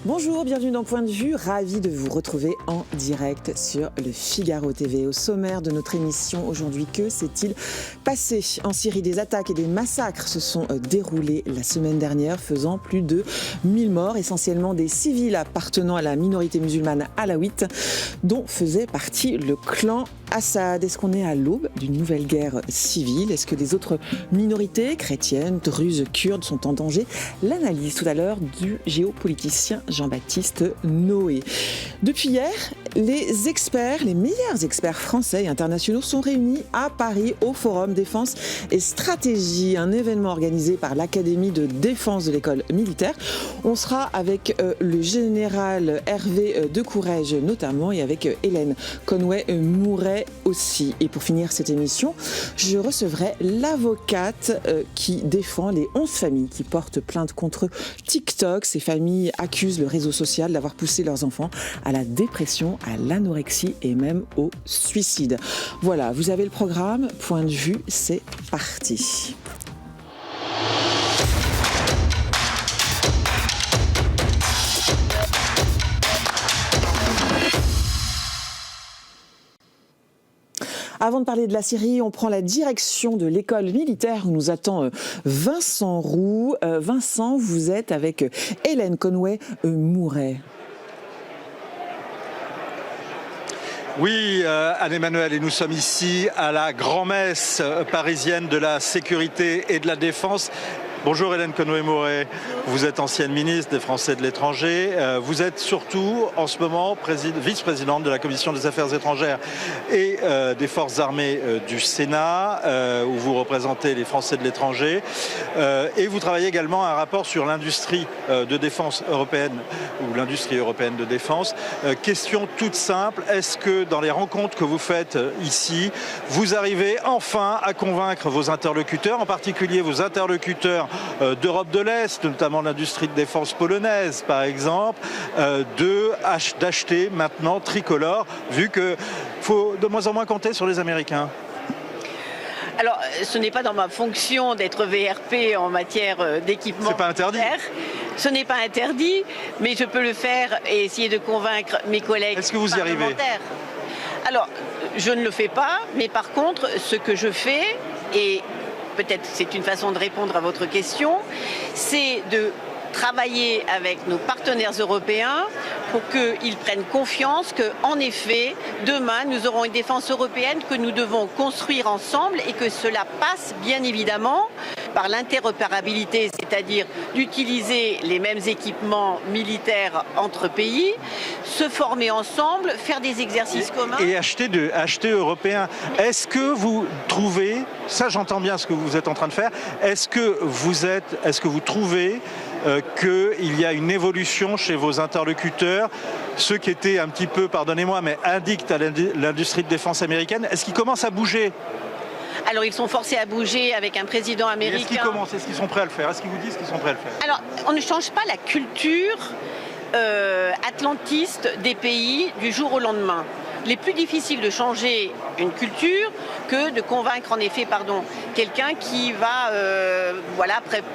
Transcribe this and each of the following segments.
Bonjour, bienvenue dans Point de Vue, ravi de vous retrouver en direct sur le Figaro TV. Au sommaire de notre émission aujourd'hui, que s'est-il passé en Syrie? Des attaques et des massacres se sont déroulés la semaine dernière, faisant plus de 1000 morts, essentiellement des civils appartenant à la minorité musulmane alaouite, dont faisait partie le clan Assad. Est-ce qu'on est à l'aube d'une nouvelle guerre civile? Est-ce que les autres minorités chrétiennes, druzes, kurdes sont en danger? L'analyse tout à l'heure du géopoliticien Jean-Baptiste Noé. Depuis hier, les experts, les meilleurs experts français et internationaux sont réunis à Paris au Forum Défense et Stratégie, un événement organisé par l'Académie de défense de l'école militaire. On sera avec le général Hervé de Courrèges notamment et avec Hélène Conway-Mouret aussi. Et pour finir cette émission, je recevrai l'avocate qui défend les 11 familles qui portent plainte contre TikTok. Ces familles accusent le réseau social d'avoir poussé leurs enfants à la dépression, à l'anorexie et même au suicide. Voilà, vous avez le programme. Point de vue, c'est parti. Avant de parler de la Syrie, on prend la direction de l'école militaire où nous attend Vincent Roux. Vincent, vous êtes avec Hélène Conway-Mouret. Oui, Anne-Emmanuel, et nous sommes ici à la grand-messe parisienne de la sécurité et de la défense. Bonjour Hélène Conway-Mouret, vous êtes ancienne ministre des Français de l'étranger, vous êtes surtout en ce moment vice-présidente de la Commission des Affaires étrangères et des Forces armées du Sénat, où vous représentez les Français de l'étranger, et vous travaillez également un rapport sur l'industrie de défense européenne, ou l'industrie européenne de défense. Question toute simple, est-ce que dans les rencontres que vous faites ici, vous arrivez enfin à convaincre vos interlocuteurs, en particulier vos interlocuteurs d'Europe de l'Est, notamment l'industrie de défense polonaise par exemple, d'acheter maintenant tricolore, vu qu'il faut de moins en moins compter sur les Américains? Alors, ce n'est pas dans ma fonction d'être VRP en matière d'équipement. C'est pas interdit. Ce n'est pas interdit, mais je peux le faire et essayer de convaincre mes collègues. Est-ce que vous y arrivez? Alors, je ne le fais pas, mais par contre, ce que je fais, et peut-être c'est une façon de répondre à votre question, c'est de travailler avec nos partenaires européens pour qu'ils prennent confiance qu'en effet, demain, nous aurons une défense européenne que nous devons construire ensemble et que cela passe bien évidemment par l'interopérabilité, c'est-à-dire d'utiliser les mêmes équipements militaires entre pays, se former ensemble, faire des exercices communs. Et acheter européen. Est-ce que vous trouvez, ça j'entends bien ce que vous êtes en train de faire, est-ce que vous trouvez qu'il y a une évolution chez vos interlocuteurs, ceux qui étaient un petit peu, pardonnez-moi, mais addicts à l'industrie de défense américaine, est-ce qu'ils commencent à bouger? Alors ils sont forcés à bouger avec un président américain. Est-ce qu'ils commencent? Est-ce qu'ils sont prêts à le faire? Est-ce qu'ils vous disent qu'ils sont prêts à le faire? Alors on ne change pas la culture atlantiste des pays du jour au lendemain. Il est plus difficile de changer une culture que de convaincre en effet quelqu'un qui va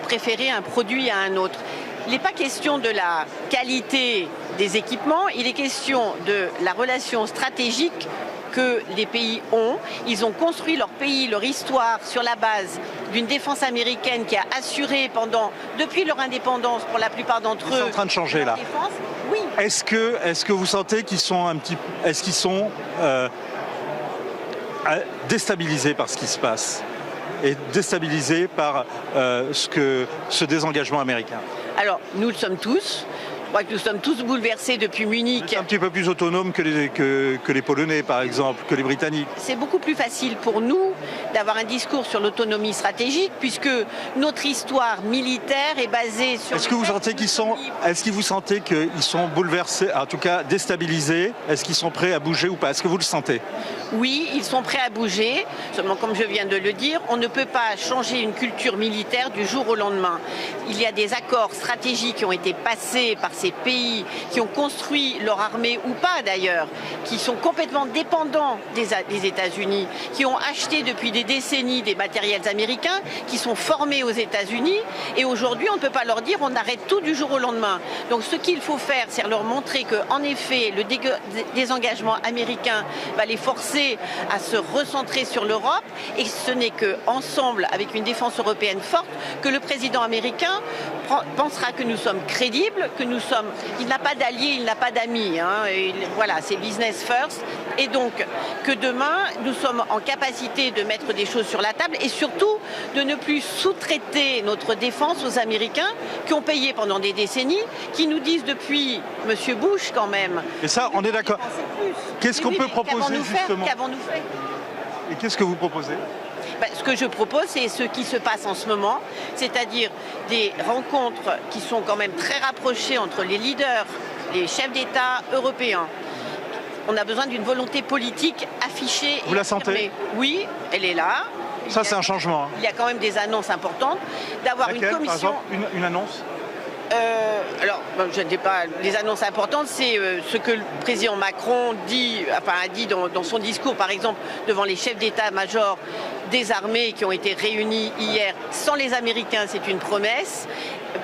préférer un produit à un autre. Il n'est pas question de la qualité des équipements, il est question de la relation stratégique que les pays ont. Ils ont construit leur pays, leur histoire sur la base d'une défense américaine qui a assuré depuis leur indépendance pour la plupart d'entre eux. C'est en train de changer là. Défense. Oui. Est-ce que vous sentez qu'ils sont déstabilisés par ce qui se passe et déstabilisés par ce désengagement américain? Alors, nous le sommes tous. Je crois que nous sommes tous bouleversés depuis Munich. Vous êtes un petit peu plus autonome que les Polonais, par exemple, que les Britanniques. C'est beaucoup plus facile pour nous d'avoir un discours sur l'autonomie stratégique, puisque notre histoire militaire est basée sur... Est-ce que vous sentez qu'ils sont bouleversés, en tout cas déstabilisés? Est-ce qu'ils sont prêts à bouger ou pas? Est-ce que vous le sentez? Oui, ils sont prêts à bouger. Seulement, comme je viens de le dire, on ne peut pas changer une culture militaire du jour au lendemain. Il y a des accords stratégiques qui ont été passés par ces pays qui ont construit leur armée ou pas d'ailleurs, qui sont complètement dépendants des États-Unis, qui ont acheté depuis des décennies des matériels américains, qui sont formés aux États-Unis, et aujourd'hui on ne peut pas leur dire on arrête tout du jour au lendemain. Donc ce qu'il faut faire, c'est leur montrer qu'en effet le désengagement américain va les forcer à se recentrer sur l'Europe, et ce n'est qu'ensemble, avec une défense européenne forte, que le président américain pensera que nous sommes crédibles, il n'a pas d'alliés, il n'a pas d'amis, hein, voilà, c'est business first, et donc que demain nous sommes en capacité de mettre des choses sur la table et surtout de ne plus sous-traiter notre défense aux Américains qui ont payé pendant des décennies, qui nous disent depuis M. Bush quand même. Et ça, on est d'accord. Qu'est-ce qu'on peut proposer justement ? Qu'avons-nous fait ? Et qu'est-ce que vous proposez ? Ce que je propose, c'est ce qui se passe en ce moment, c'est-à-dire des rencontres qui sont quand même très rapprochées entre les leaders, les chefs d'État européens. On a besoin d'une volonté politique affichée. Vous la sentez ? Oui, elle est là. Ça, c'est un changement. Il y a quand même des annonces importantes. D'avoir une commission. Par exemple, une annonce ? Alors, je ne dis pas les annonces importantes, c'est ce que le président Macron a dit dans son discours, par exemple, devant les chefs d'état-major des armées qui ont été réunis hier sans les Américains. C'est une promesse,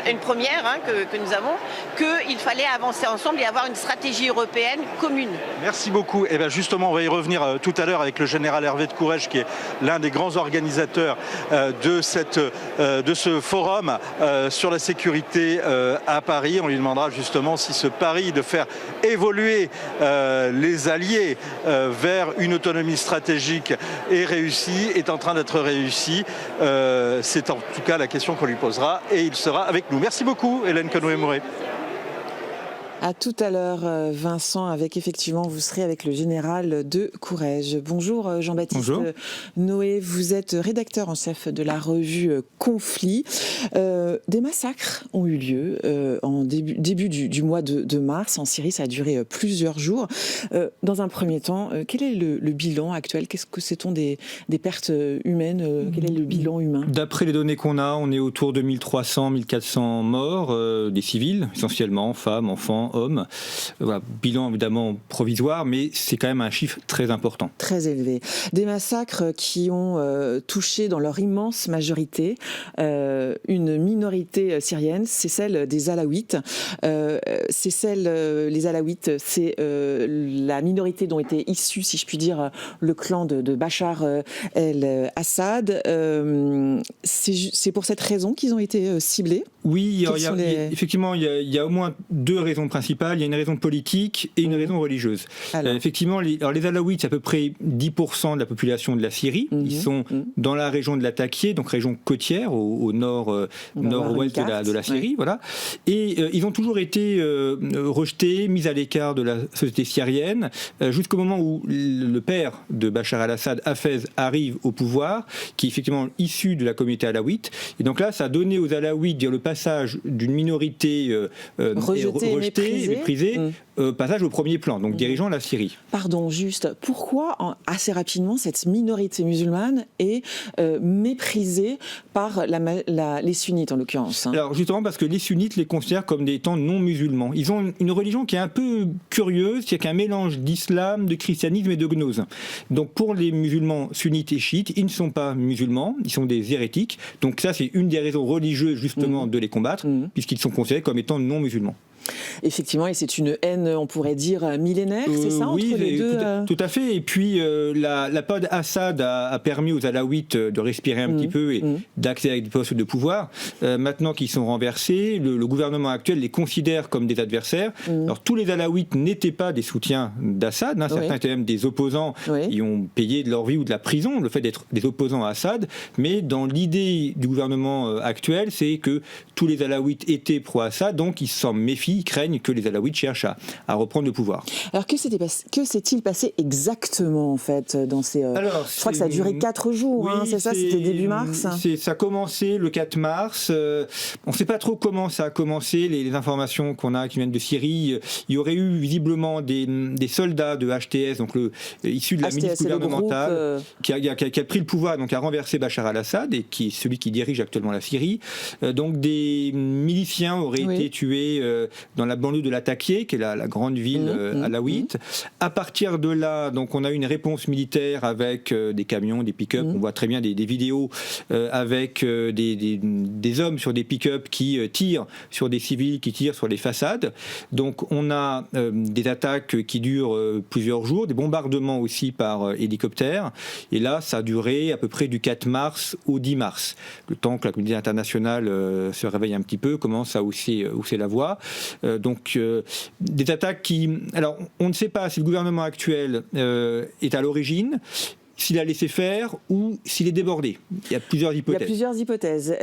une première que nous avons, qu'il fallait avancer ensemble et avoir une stratégie européenne commune. Merci beaucoup. Et bien justement, on va y revenir tout à l'heure avec le général Hervé de Courrèges, qui est l'un des grands organisateurs de ce forum sur la sécurité à Paris. On lui demandera justement si ce pari de faire évoluer les alliés vers une autonomie stratégique est réussi, est en train d'être réussi. C'est en tout cas la question qu'on lui posera et il sera avec nous. Merci beaucoup, Hélène Conway-Mouret. À tout à l'heure, Vincent, vous serez avec le général de Courrèges. Bonjour Jean-Baptiste. Bonjour. Noé, vous êtes rédacteur en chef de la revue Conflit. Des massacres ont eu lieu en début du mois de mars en Syrie. Ça a duré plusieurs jours. Dans un premier temps, quel est le bilan actuel ? Qu'est-ce que c'est-on des pertes humaines ? Quel est le bilan humain ? D'après les données qu'on a, on est autour de 1300-1400 morts, des civils, essentiellement, femmes, enfants, hommes. Voilà, bilan évidemment provisoire, mais c'est quand même un chiffre très important. Très élevé. Des massacres qui ont touché dans leur immense majorité une minorité syrienne, c'est celle des Alaouites. Les Alaouites, c'est la minorité dont était issu, si je puis dire, le clan de Bachar el-Assad. C'est pour cette raison qu'ils ont été ciblés ? Oui, effectivement, il y a au moins deux raisons principales. Il y a une raison politique et une raison religieuse. Effectivement, les Alaouites, c'est à peu près 10% de la population de la Syrie. Ils sont dans la région de Latakia, donc région côtière, au nord-ouest de la Syrie. Ouais. Voilà. Et ils ont toujours été rejetés, mis à l'écart de la société syrienne, jusqu'au moment où le père de Bachar el-Assad, Hafez, arrive au pouvoir, qui est effectivement issu de la communauté alaouite. Et donc là, ça a donné aux Alaouites le passage d'une minorité rejetée et méprisée, passage au premier plan, donc dirigeant la Syrie. Pardon, juste, pourquoi assez rapidement cette minorité musulmane est méprisée par les sunnites en l'occurrence ? Alors justement parce que les sunnites les considèrent comme des étant non musulmans. Ils ont une religion qui est un peu curieuse, qui est un mélange d'islam, de christianisme et de gnose. Donc pour les musulmans sunnites et chiites, ils ne sont pas musulmans, ils sont des hérétiques. Donc ça c'est une des raisons religieuses justement de les combattre, puisqu'ils sont considérés comme étant non musulmans. Effectivement, et c'est une haine, on pourrait dire, millénaire, c'est ça, oui, entre les deux tout à fait. Et puis, la période Assad a permis aux Alaouites de respirer un petit peu et d'accéder à des postes de pouvoir. Maintenant qu'ils sont renversés, le gouvernement actuel les considère comme des adversaires. Alors, tous les Alaouites n'étaient pas des soutiens d'Assad. Certains étaient même des opposants. Ils ont payé de leur vie ou de la prison, le fait d'être des opposants à Assad. Mais dans l'idée du gouvernement actuel, c'est que tous les Alaouites étaient pro-Assad, donc ils s'en méfient. Ils craignent que les Alaouites cherchent à reprendre le pouvoir. Alors que s'est-il passé exactement en fait dans ces... je crois que ça a duré 4 jours, c'est ça, c'était début mars. Ça a commencé le 4 mars. On ne sait pas trop comment ça a commencé. Les informations qu'on a qui viennent de Syrie, il y aurait eu visiblement des soldats de HTS, donc issus de la milice gouvernementale, qui a pris le pouvoir, donc a renversé Bachar el-Assad et qui est celui qui dirige actuellement la Syrie. Donc des miliciens auraient été tués dans la banlieue de Latakia, qui est la grande ville alawite. À partir de là, donc on a eu une réponse militaire avec des camions, des pick-up. On voit très bien des vidéos avec des hommes sur des pick-up qui tirent sur des civils, qui tirent sur les façades. Donc on a des attaques qui durent plusieurs jours, des bombardements aussi par hélicoptère. Et là, ça a duré à peu près du 4 mars au 10 mars. Le temps que la communauté internationale se réveille un petit peu, commence à hausser la voix. Donc des attaques qui... Alors, on ne sait pas si le gouvernement actuel est à l'origine, s'il a laissé faire ou s'il est débordé. Il y a plusieurs hypothèses. Il y a plusieurs hypothèses.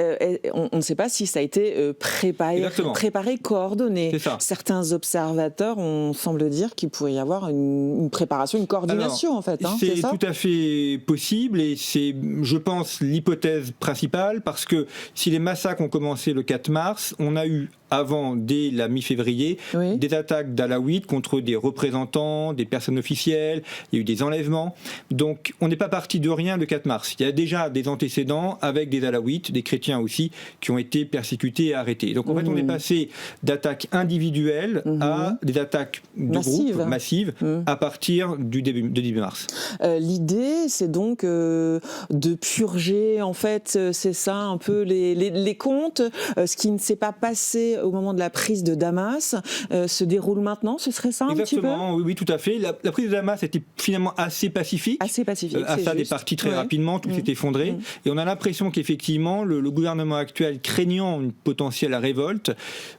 On ne sait pas si ça a été préparé, coordonné. C'est ça. Certains observateurs semblent dire qu'il pourrait y avoir une préparation, une coordination. Alors, en fait. C'est tout à fait possible et c'est, je pense, l'hypothèse principale parce que si les massacres ont commencé le 4 mars, on a eu avant, dès la mi-février, des attaques d'Alaouites contre des représentants, des personnes officielles, il y a eu des enlèvements. Donc, on n'est pas parti de rien le 4 mars. Il y a déjà des antécédents avec des Alaouites, des chrétiens aussi, qui ont été persécutés et arrêtés. Donc, en fait, on est passé d'attaques individuelles à des attaques de groupe, massives, à partir du début mars. L'idée, c'est donc de purger, en fait, c'est ça, un peu les comptes, ce qui ne s'est pas passé au moment de la prise de Damas se déroule maintenant, ce serait ça un petit peu ? Exactement, oui, tout à fait. La prise de Damas était finalement assez pacifique. Assad est parti très rapidement, tout s'est effondré. Et on a l'impression qu'effectivement, le gouvernement actuel, craignant une potentielle révolte,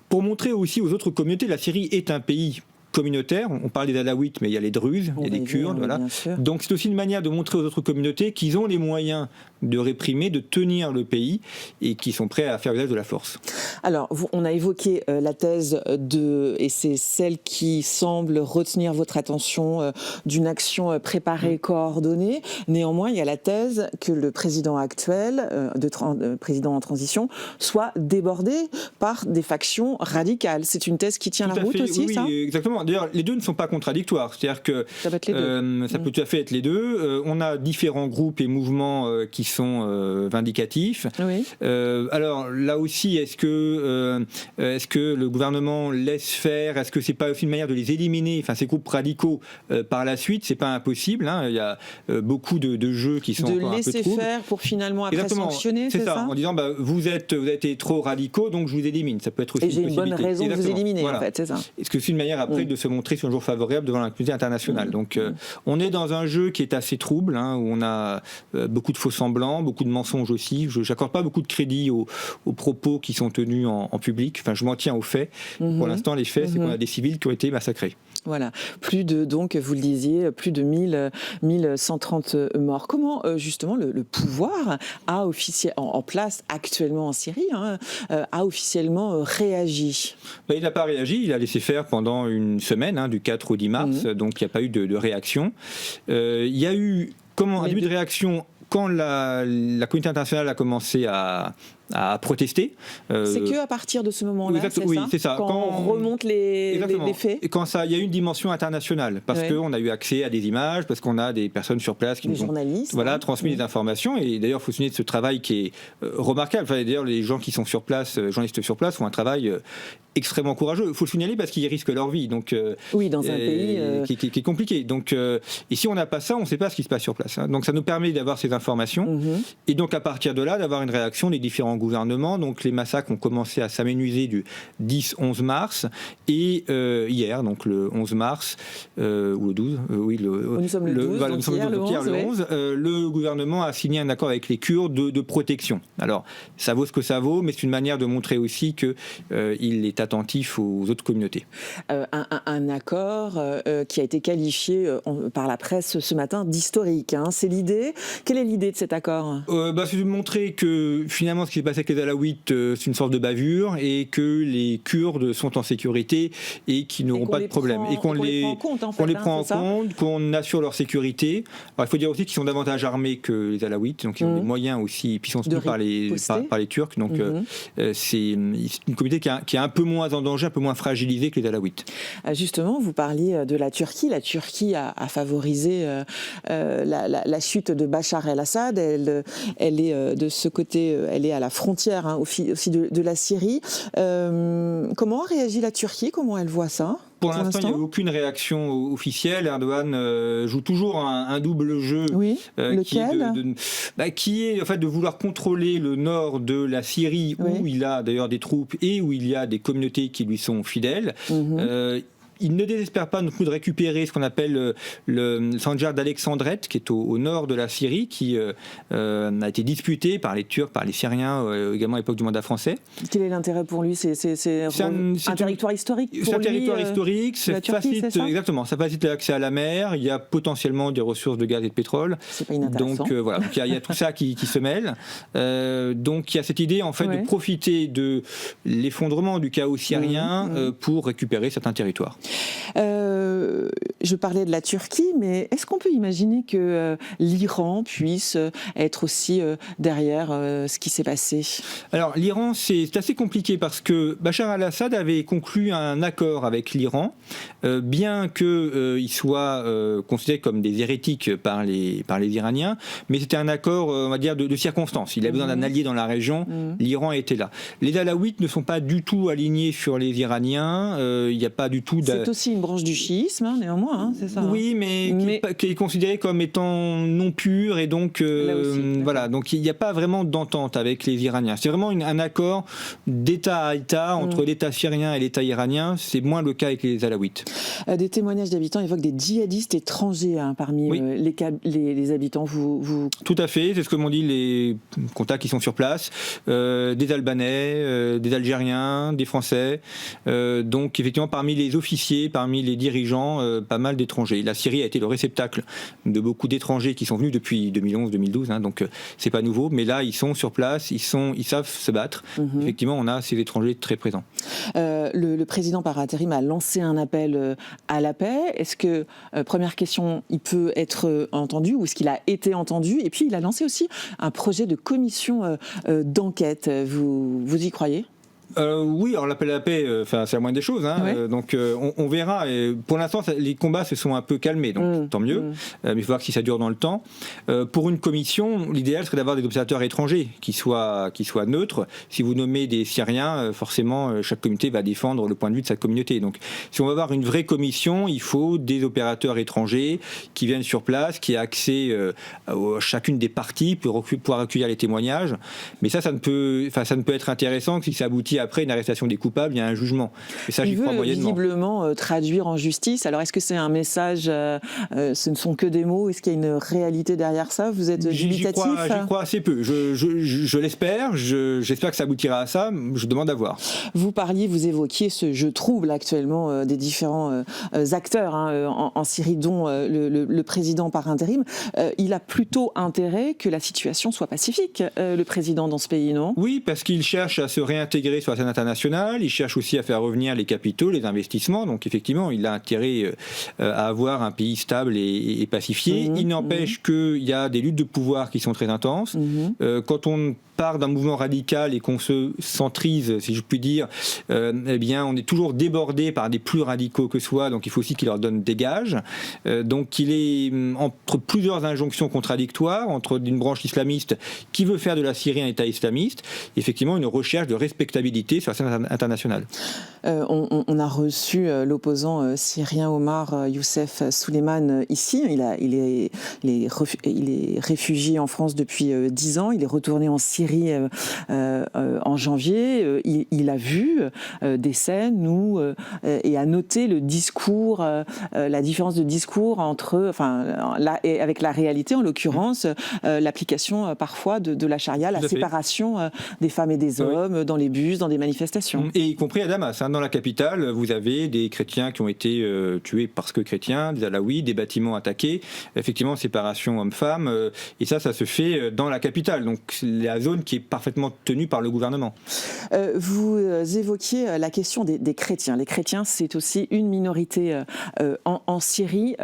pour montrer aussi aux autres communautés, la Syrie est un pays communautaire, on parle des Alaouites, mais il y a les Druzes, il y a les Kurdes, voilà. Donc c'est aussi une manière de montrer aux autres communautés qu'ils ont les moyens de réprimer, de tenir le pays et qui sont prêts à faire usage de la force. Alors, on a évoqué la thèse et c'est celle qui semble retenir votre attention, d'une action préparée, coordonnée. Néanmoins, il y a la thèse que le président actuel, président en transition, soit débordé par des factions radicales. C'est une thèse qui tient la route aussi, oui, ça ? Oui, exactement. D'ailleurs, les deux ne sont pas contradictoires. C'est-à-dire que ça peut tout à fait être les deux. On a différents groupes et mouvements qui sont vindicatifs. Oui. Alors là aussi, est-ce que le gouvernement laisse faire ? Est-ce que c'est pas aussi une manière de les éliminer, enfin ces groupes radicaux par la suite ? C'est pas impossible. Il y a beaucoup de jeux qui sont encore un peu troubles. De laisser faire pour finalement après sanctionner, c'est ça ? En disant vous êtes trop radicaux, donc je vous élimine. Ça peut être aussi une possibilité. Et j'ai une bonne raison de vous éliminer, voilà. En fait, c'est ça. Est-ce que c'est une manière après de se montrer sur un jour favorable devant la communauté internationale ? Donc on est dans un jeu qui est assez trouble, où on a beaucoup de faux semblants, beaucoup de mensonges aussi. Je n'accorde pas beaucoup de crédit aux propos qui sont tenus en public. Enfin, je m'en tiens aux faits. Pour l'instant, les faits, c'est qu'on a des civils qui ont été massacrés. Voilà, donc vous le disiez, plus de 1130 morts. Comment justement le pouvoir a en place actuellement en Syrie a officiellement réagi ? Il n'a pas réagi, il a laissé faire pendant une semaine, du 4 au 10 mars, donc il n'y a pas eu de réaction. Il y a eu un début de réaction quand la communauté internationale a commencé à protester. C'est qu'à partir de ce moment-là, c'est ça. Quand on remonte les faits. Et quand il y a eu une dimension internationale, parce qu'on a eu accès à des images, parce qu'on a des personnes sur place qui nous ont transmis des informations. Et d'ailleurs, il faut souligner ce travail qui est remarquable. Enfin, d'ailleurs, les gens qui sont sur place, journalistes sur place, font un travail extrêmement courageux. Il faut le signaler parce qu'ils risquent leur vie. Donc, dans un pays qui est compliqué. Donc, et si on n'a pas ça, on ne sait pas ce qui se passe sur place. Donc, ça nous permet d'avoir ces informations. Et donc, à partir de là, d'avoir une réaction des différents gouvernements. Donc, les massacres ont commencé à s'amenuiser du 10-11 mars. Et hier, donc le 11 mars, ou le 12, nous sommes le 12, donc hier le 11, le gouvernement a signé un accord avec les Kurdes de protection. Alors, ça vaut ce que ça vaut, mais c'est une manière de montrer aussi qu'il est attentif aux autres communautés. Un accord qui a été qualifié par la presse ce matin d'historique. C'est l'idée. Quelle est l'idée de cet accord ? C'est de montrer que finalement, ce qui s'est passé avec les Alaouites, c'est une sorte de bavure et que les Kurdes sont en sécurité et qu'ils n'auront pas de problème. Et qu'on les prend en compte, qu'on assure leur sécurité. Alors, il faut dire aussi qu'ils sont davantage armés que les Alaouites, donc ils ont des moyens aussi, puis ils sont soutenus par les Turcs. Donc c'est une communauté qui est un peu moins en danger, un peu moins fragilisée que les Alaouites. Justement, vous parliez de la Turquie. La Turquie a favorisé la chute de Bachar el-Assad. Elle est de ce côté, elle est à la frontière aussi de la Syrie. Comment a réagi la Turquie? Comment elle voit ça? Pour l'instant, il n'y a aucune réaction officielle. Erdogan joue toujours un double jeu, oui. Lequel qui est en fait de vouloir contrôler le nord de la Syrie, oui. où il a d'ailleurs des troupes et où il y a des communautés qui lui sont fidèles. Il ne désespère pas non plus de récupérer ce qu'on appelle le Sanjar d'Alexandrette, qui est au nord de la Syrie, qui a été disputé par les Turcs, par les Syriens, également à l'époque du mandat français. Quel est l'intérêt pour lui? C'est un territoire historique pour lui. C'est un territoire historique, ça exactement, ça facilite l'accès à la mer, il y a potentiellement des ressources de gaz et de pétrole. C'est pas inintéressant. Donc voilà, il y a tout ça qui se mêle. Donc il y a cette idée en fait de profiter de l'effondrement du chaos syrien pour récupérer certains territoires. Je parlais de la Turquie, mais est-ce qu'on peut imaginer que l'Iran puisse être aussi derrière ce qui s'est passé? Alors l'Iran, c'est assez compliqué parce que Bachar al-Assad avait conclu un accord avec l'Iran, bien qu'il soit considéré comme des hérétiques par les Iraniens, mais c'était un accord, on va dire, de circonstance. Il avait besoin d'un allié dans la région, l'Iran était là. Les Alaouites ne sont pas du tout alignés sur les Iraniens, il n'y a pas du tout... C'est aussi une branche du chiisme, néanmoins, c'est ça? Oui, mais qui est considérée comme étant non pure, et donc voilà, donc il n'y a pas vraiment d'entente avec les Iraniens. C'est vraiment un accord d'État à État entre l'État syrien et l'État iranien. C'est moins le cas avec les Alaouites. Des témoignages d'habitants évoquent des djihadistes étrangers parmi les habitants. Tout à fait, c'est ce que m'ont dit les contacts qui sont sur place. Des Albanais, des Algériens, des Français. Donc effectivement, parmi les officiers, parmi les dirigeants, pas mal d'étrangers. La Syrie a été le réceptacle de beaucoup d'étrangers qui sont venus depuis 2011-2012, donc c'est pas nouveau, mais là ils sont sur place, ils savent se battre. Effectivement, on a ces étrangers très présents. Le président par intérim a lancé un appel à la paix. Est-ce que, première question, il peut être entendu, ou est-ce qu'il a été entendu? Et puis il a lancé aussi un projet de commission d'enquête. Vous y croyez? Oui, alors l'appel à la paix, c'est la moindre des choses, donc on verra. Et pour l'instant, les combats se sont un peu calmés, donc tant mieux. Mais il faut voir si ça dure dans le temps. Pour une commission, l'idéal serait d'avoir des observateurs étrangers qui soient neutres. Si vous nommez des Syriens, forcément, chaque communauté va défendre le point de vue de sa communauté. Donc, si on va avoir une vraie commission, il faut des opérateurs étrangers qui viennent sur place, qui aient accès à chacune des parties pour pouvoir recueillir les témoignages. Mais ça ne peut être intéressant que si ça aboutit après une arrestation des coupables, il y a un jugement. Et ça, j'y crois moyennement. Visiblement traduire en justice. Alors, est-ce que c'est un message, ce ne sont que des mots? Est-ce qu'il y a une réalité derrière ça? Vous êtes dubitatif? J'y crois assez peu. Je l'espère. J'espère que ça aboutira à ça. Je demande à voir. Vous évoquiez ce jeu trouble actuellement des différents acteurs en Syrie, dont le président par intérim. Il a plutôt intérêt que la situation soit pacifique, le président, dans ce pays, non? Oui, parce qu'il cherche à se réintégrer sur la scène internationale, il cherche aussi à faire revenir les capitaux, les investissements, donc effectivement il a intérêt à avoir un pays stable et pacifié. Il n'empêche qu'il y a des luttes de pouvoir qui sont très intenses. Quand on part d'un mouvement radical et qu'on se centrise, si je puis dire, eh bien on est toujours débordé par des plus radicaux que soi, donc il faut aussi qu'il leur donne des gages. Donc il est entre plusieurs injonctions contradictoires, entre une branche islamiste qui veut faire de la Syrie un État islamiste, effectivement une recherche de respectabilité sur la scène internationale. On a reçu l'opposant syrien Omar Youssef Souleiman ici. Il est réfugié en France depuis 10 ans. Il est retourné en Syrie en janvier. Il a vu des scènes et a noté le discours, la différence de discours avec la réalité, en l'occurrence l'application parfois de la charia, la séparation des femmes et des hommes dans les bus, dans des manifestations. Et y compris à Damas, dans la capitale, vous avez des chrétiens qui ont été tués parce que chrétiens, des alaouis, des bâtiments attaqués, effectivement séparation hommes-femmes, et ça se fait dans la capitale, donc la zone qui est parfaitement tenue par le gouvernement. Vous évoquiez la question des chrétiens. Les chrétiens, c'est aussi une minorité en Syrie.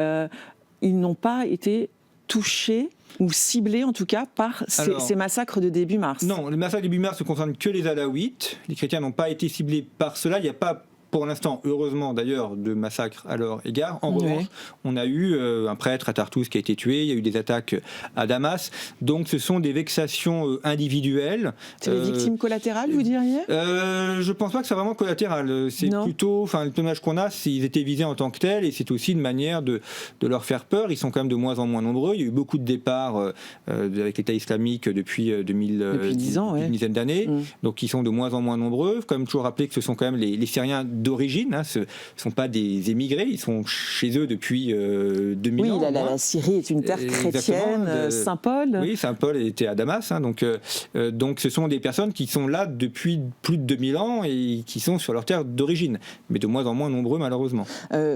Ils n'ont pas été touchés ou ciblés en tout cas par ces massacres de début mars. Non, le massacre de début mars ne concerne que les Alaouites. Les chrétiens n'ont pas été ciblés par cela. Il n'y a pas pour l'instant, heureusement d'ailleurs, de massacres à leur égard. En revanche, on a eu un prêtre à Tartous qui a été tué, il y a eu des attaques à Damas. Donc ce sont des vexations individuelles. C'est des victimes collatérales, vous diriez ? Je ne pense pas que c'est vraiment collatéral. C'est plutôt, le témoignage qu'on a, c'est qu'ils étaient visés en tant que tels, et c'est aussi une manière de leur faire peur. Ils sont quand même de moins en moins nombreux. Il y a eu beaucoup de départs avec l'État islamique depuis 10 ans, une dizaine d'années. Donc ils sont de moins en moins nombreux. Quand même toujours rappeler que ce sont quand même les Syriens d'origine, ce ne sont pas des émigrés, ils sont chez eux depuis 2000 ans. Oui, la Syrie est une terre chrétienne, Saint-Paul. Oui, Saint-Paul était à Damas, donc ce sont des personnes qui sont là depuis plus de 2000 ans et qui sont sur leur terre d'origine, mais de moins en moins nombreux malheureusement.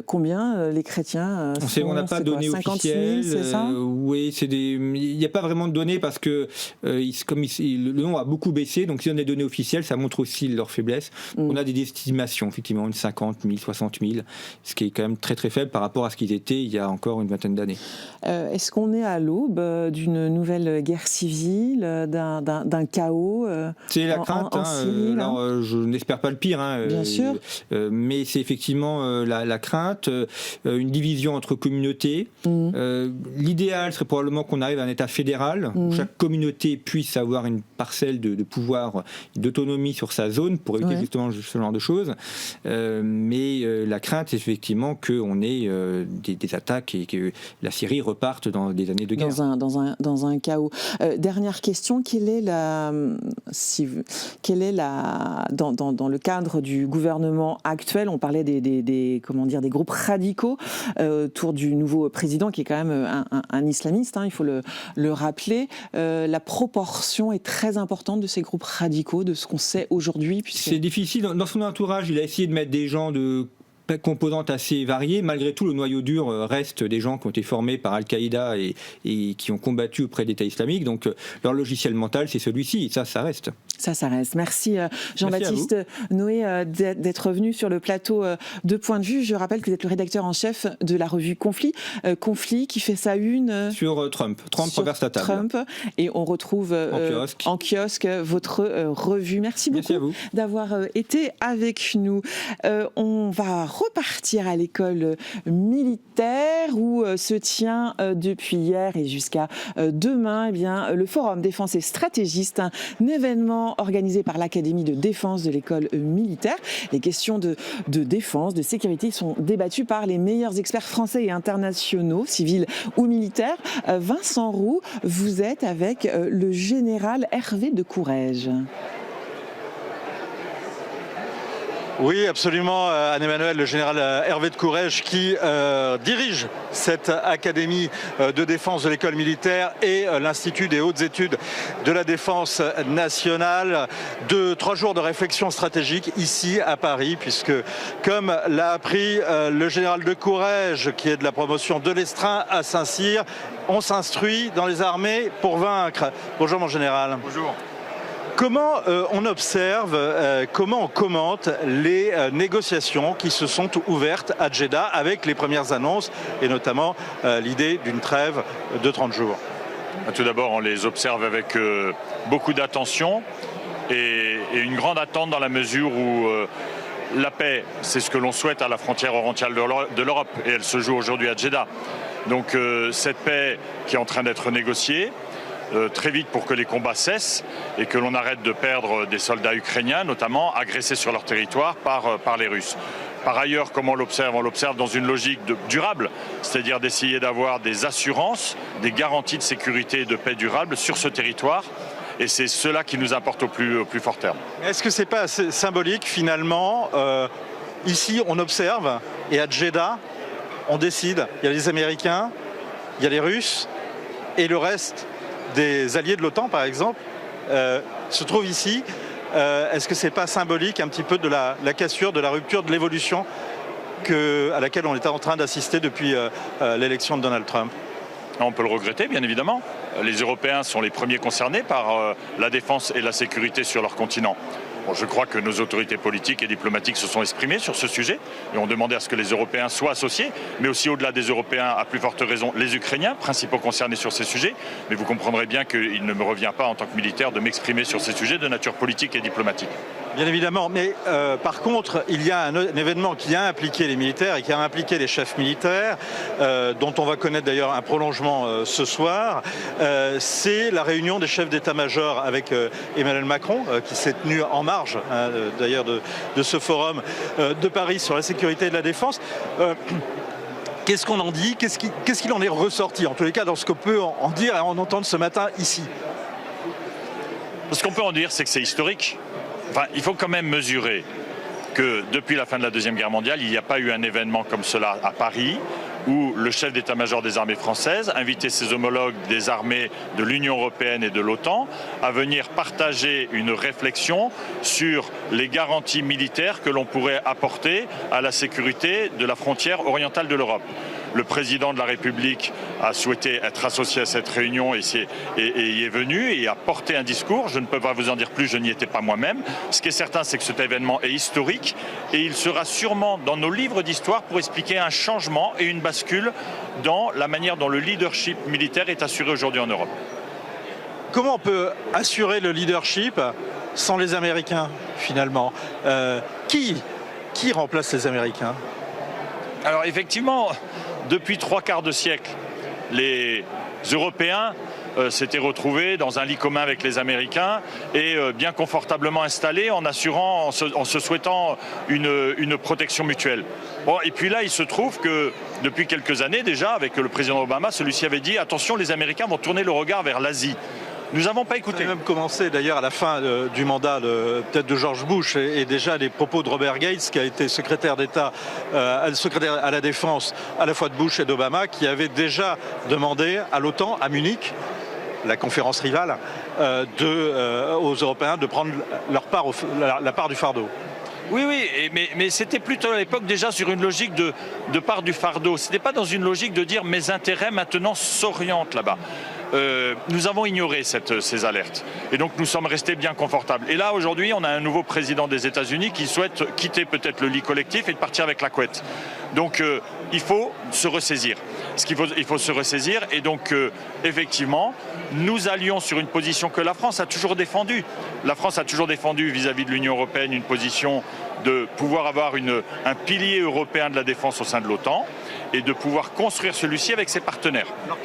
Combien les chrétiens on n'a pas de données officielles. 50 000, c'est ça ? Oui, il n'y a pas vraiment de données parce que le nombre a beaucoup baissé, donc si on a des données officielles, ça montre aussi leur faiblesse. On a des estimations, effectivement, une 50 000, 60 000, ce qui est quand même très très faible par rapport à ce qu'ils étaient il y a encore une vingtaine d'années. Est-ce qu'on est à l'aube d'une nouvelle guerre civile, d'un chaos C'est la crainte. En Syrie, alors, je n'espère pas le pire. Bien sûr. Mais c'est effectivement la crainte, une division entre communautés. L'idéal serait probablement qu'on arrive à un État fédéral, où chaque communauté puisse avoir une parcelle de pouvoir, d'autonomie sur sa zone pour éviter justement ce genre de choses. Mais la crainte, c'est effectivement qu'on ait des attaques et que la Syrie reparte dans des années de guerre. Dans un chaos. Dernière question, dans le cadre du gouvernement actuel, on parlait des groupes radicaux autour du nouveau président qui est quand même un islamiste, il faut le rappeler. La proportion est très importante de ces groupes radicaux, de ce qu'on sait aujourd'hui. C'est difficile. Dans son entourage, il a essayé de mettre des gens de composantes assez variées. Malgré tout, le noyau dur reste des gens qui ont été formés par Al-Qaïda et qui ont combattu auprès de l'État islamique. Donc, leur logiciel mental, c'est celui-ci. Ça reste. Ça reste. Merci Jean-Baptiste Noé d'être venu sur le plateau de Point de Vue. Je rappelle que vous êtes le rédacteur en chef de la revue Conflit. Conflit qui fait sa une... Sur Trump. Trump renverse la table. Et on retrouve en kiosque votre revue. Merci beaucoup d'avoir été avec nous. On va repartir à l'école militaire où se tient depuis hier et jusqu'à demain le Forum Défense et Stratégiste, un événement organisé par l'Académie de défense de l'école militaire. Les questions de défense, de sécurité sont débattues par les meilleurs experts français et internationaux, civils ou militaires. Vincent Roux, vous êtes avec le général Hervé de Courrèges. Oui, absolument, Anne-Emmanuel, le général Hervé de Courrèges qui dirige cette académie de défense de l'école militaire et l'Institut des hautes études de la défense nationale. 3 jours de réflexion stratégique ici à Paris, puisque comme l'a appris le général de Courrèges, qui est de la promotion de l'Estrin à Saint-Cyr, on s'instruit dans les armées pour vaincre. Bonjour mon général. Bonjour. Comment on observe, comment on commente les négociations qui se sont ouvertes à Jeddah avec les premières annonces et notamment l'idée d'une trêve de 30 jours ? Tout d'abord, on les observe avec beaucoup d'attention et une grande attente dans la mesure où la paix, c'est ce que l'on souhaite à la frontière orientale de l'Europe et elle se joue aujourd'hui à Jeddah. Donc cette paix qui est en train d'être négociée, très vite pour que les combats cessent et que l'on arrête de perdre des soldats ukrainiens, notamment agressés sur leur territoire par les Russes. Par ailleurs, comme on l'observe dans une logique durable, c'est-à-dire d'essayer d'avoir des assurances, des garanties de sécurité et de paix durable sur ce territoire. Et c'est cela qui nous importe au plus fort terme. Est-ce que ce n'est pas assez symbolique finalement ici, on observe et à Jeddah, on décide. Il y a les Américains, il y a les Russes et le reste des alliés de l'OTAN, par exemple, se trouvent ici. Est-ce que ce n'est pas symbolique un petit peu de la cassure, de la rupture, de l'évolution à laquelle on est en train d'assister depuis l'élection de Donald Trump ? On peut le regretter, bien évidemment. Les Européens sont les premiers concernés par la défense et la sécurité sur leur continent. Bon, je crois que nos autorités politiques et diplomatiques se sont exprimées sur ce sujet et ont demandé à ce que les Européens soient associés, mais aussi au-delà des Européens, à plus forte raison, les Ukrainiens, principaux concernés sur ces sujets. Mais vous comprendrez bien qu'il ne me revient pas en tant que militaire de m'exprimer sur ces sujets de nature politique et diplomatique. Bien évidemment, mais par contre, il y a un événement qui a impliqué les militaires et qui a impliqué les chefs militaires, dont on va connaître d'ailleurs un prolongement ce soir. C'est la réunion des chefs d'état-major avec Emmanuel Macron, qui s'est tenue en marge d'ailleurs de ce forum de Paris sur la sécurité et de la défense. Qu'est-ce qu'on en dit? Qu'est-ce qu'il en est ressorti, en tous les cas, dans ce qu'on peut en dire et en entendre ce matin ici? Ce qu'on peut en dire, c'est que c'est historique. Enfin, il faut quand même mesurer que depuis la fin de la Deuxième Guerre mondiale, il n'y a pas eu un événement comme cela à Paris, où le chef d'état-major des armées françaises invitait ses homologues des armées de l'Union européenne et de l'OTAN à venir partager une réflexion sur les garanties militaires que l'on pourrait apporter à la sécurité de la frontière orientale de l'Europe. Le président de la République a souhaité être associé à cette réunion et y est venu et a porté un discours. Je ne peux pas vous en dire plus, je n'y étais pas moi-même. Ce qui est certain, c'est que cet événement est historique et il sera sûrement dans nos livres d'histoire pour expliquer un changement et une bascule dans la manière dont le leadership militaire est assuré aujourd'hui en Europe. Comment on peut assurer le leadership sans les Américains, finalement? Qui remplace les Américains? Alors effectivement, depuis 3/4 de siècle, les Européens s'étaient retrouvés dans un lit commun avec les Américains et bien confortablement installés en assurant, en se souhaitant une protection mutuelle. Bon, et puis là, il se trouve que depuis quelques années déjà, avec le président Obama, celui-ci avait dit « Attention, les Américains vont tourner le regard vers l'Asie ». Nous n'avons pas écouté. Ça a même commencé d'ailleurs à la fin du mandat peut-être de George Bush et déjà les propos de Robert Gates, qui a été secrétaire d'État, secrétaire à la défense à la fois de Bush et d'Obama, qui avait déjà demandé à l'OTAN, à Munich, la conférence rivale, aux Européens de prendre la part du fardeau. Oui, mais c'était plutôt à l'époque déjà sur une logique de part du fardeau. Ce n'était pas dans une logique de dire mes intérêts maintenant s'orientent là-bas. Nous avons ignoré ces alertes et donc nous sommes restés bien confortables. Et là aujourd'hui on a un nouveau président des États-Unis qui souhaite quitter peut-être le lit collectif et de partir avec la couette. Donc il faut se ressaisir. Il faut se ressaisir et donc effectivement nous allions sur une position que la France a toujours défendue. La France a toujours défendu vis-à-vis de l'Union européenne une position de pouvoir avoir un pilier européen de la défense au sein de l'OTAN et de pouvoir construire celui-ci avec ses partenaires. Alors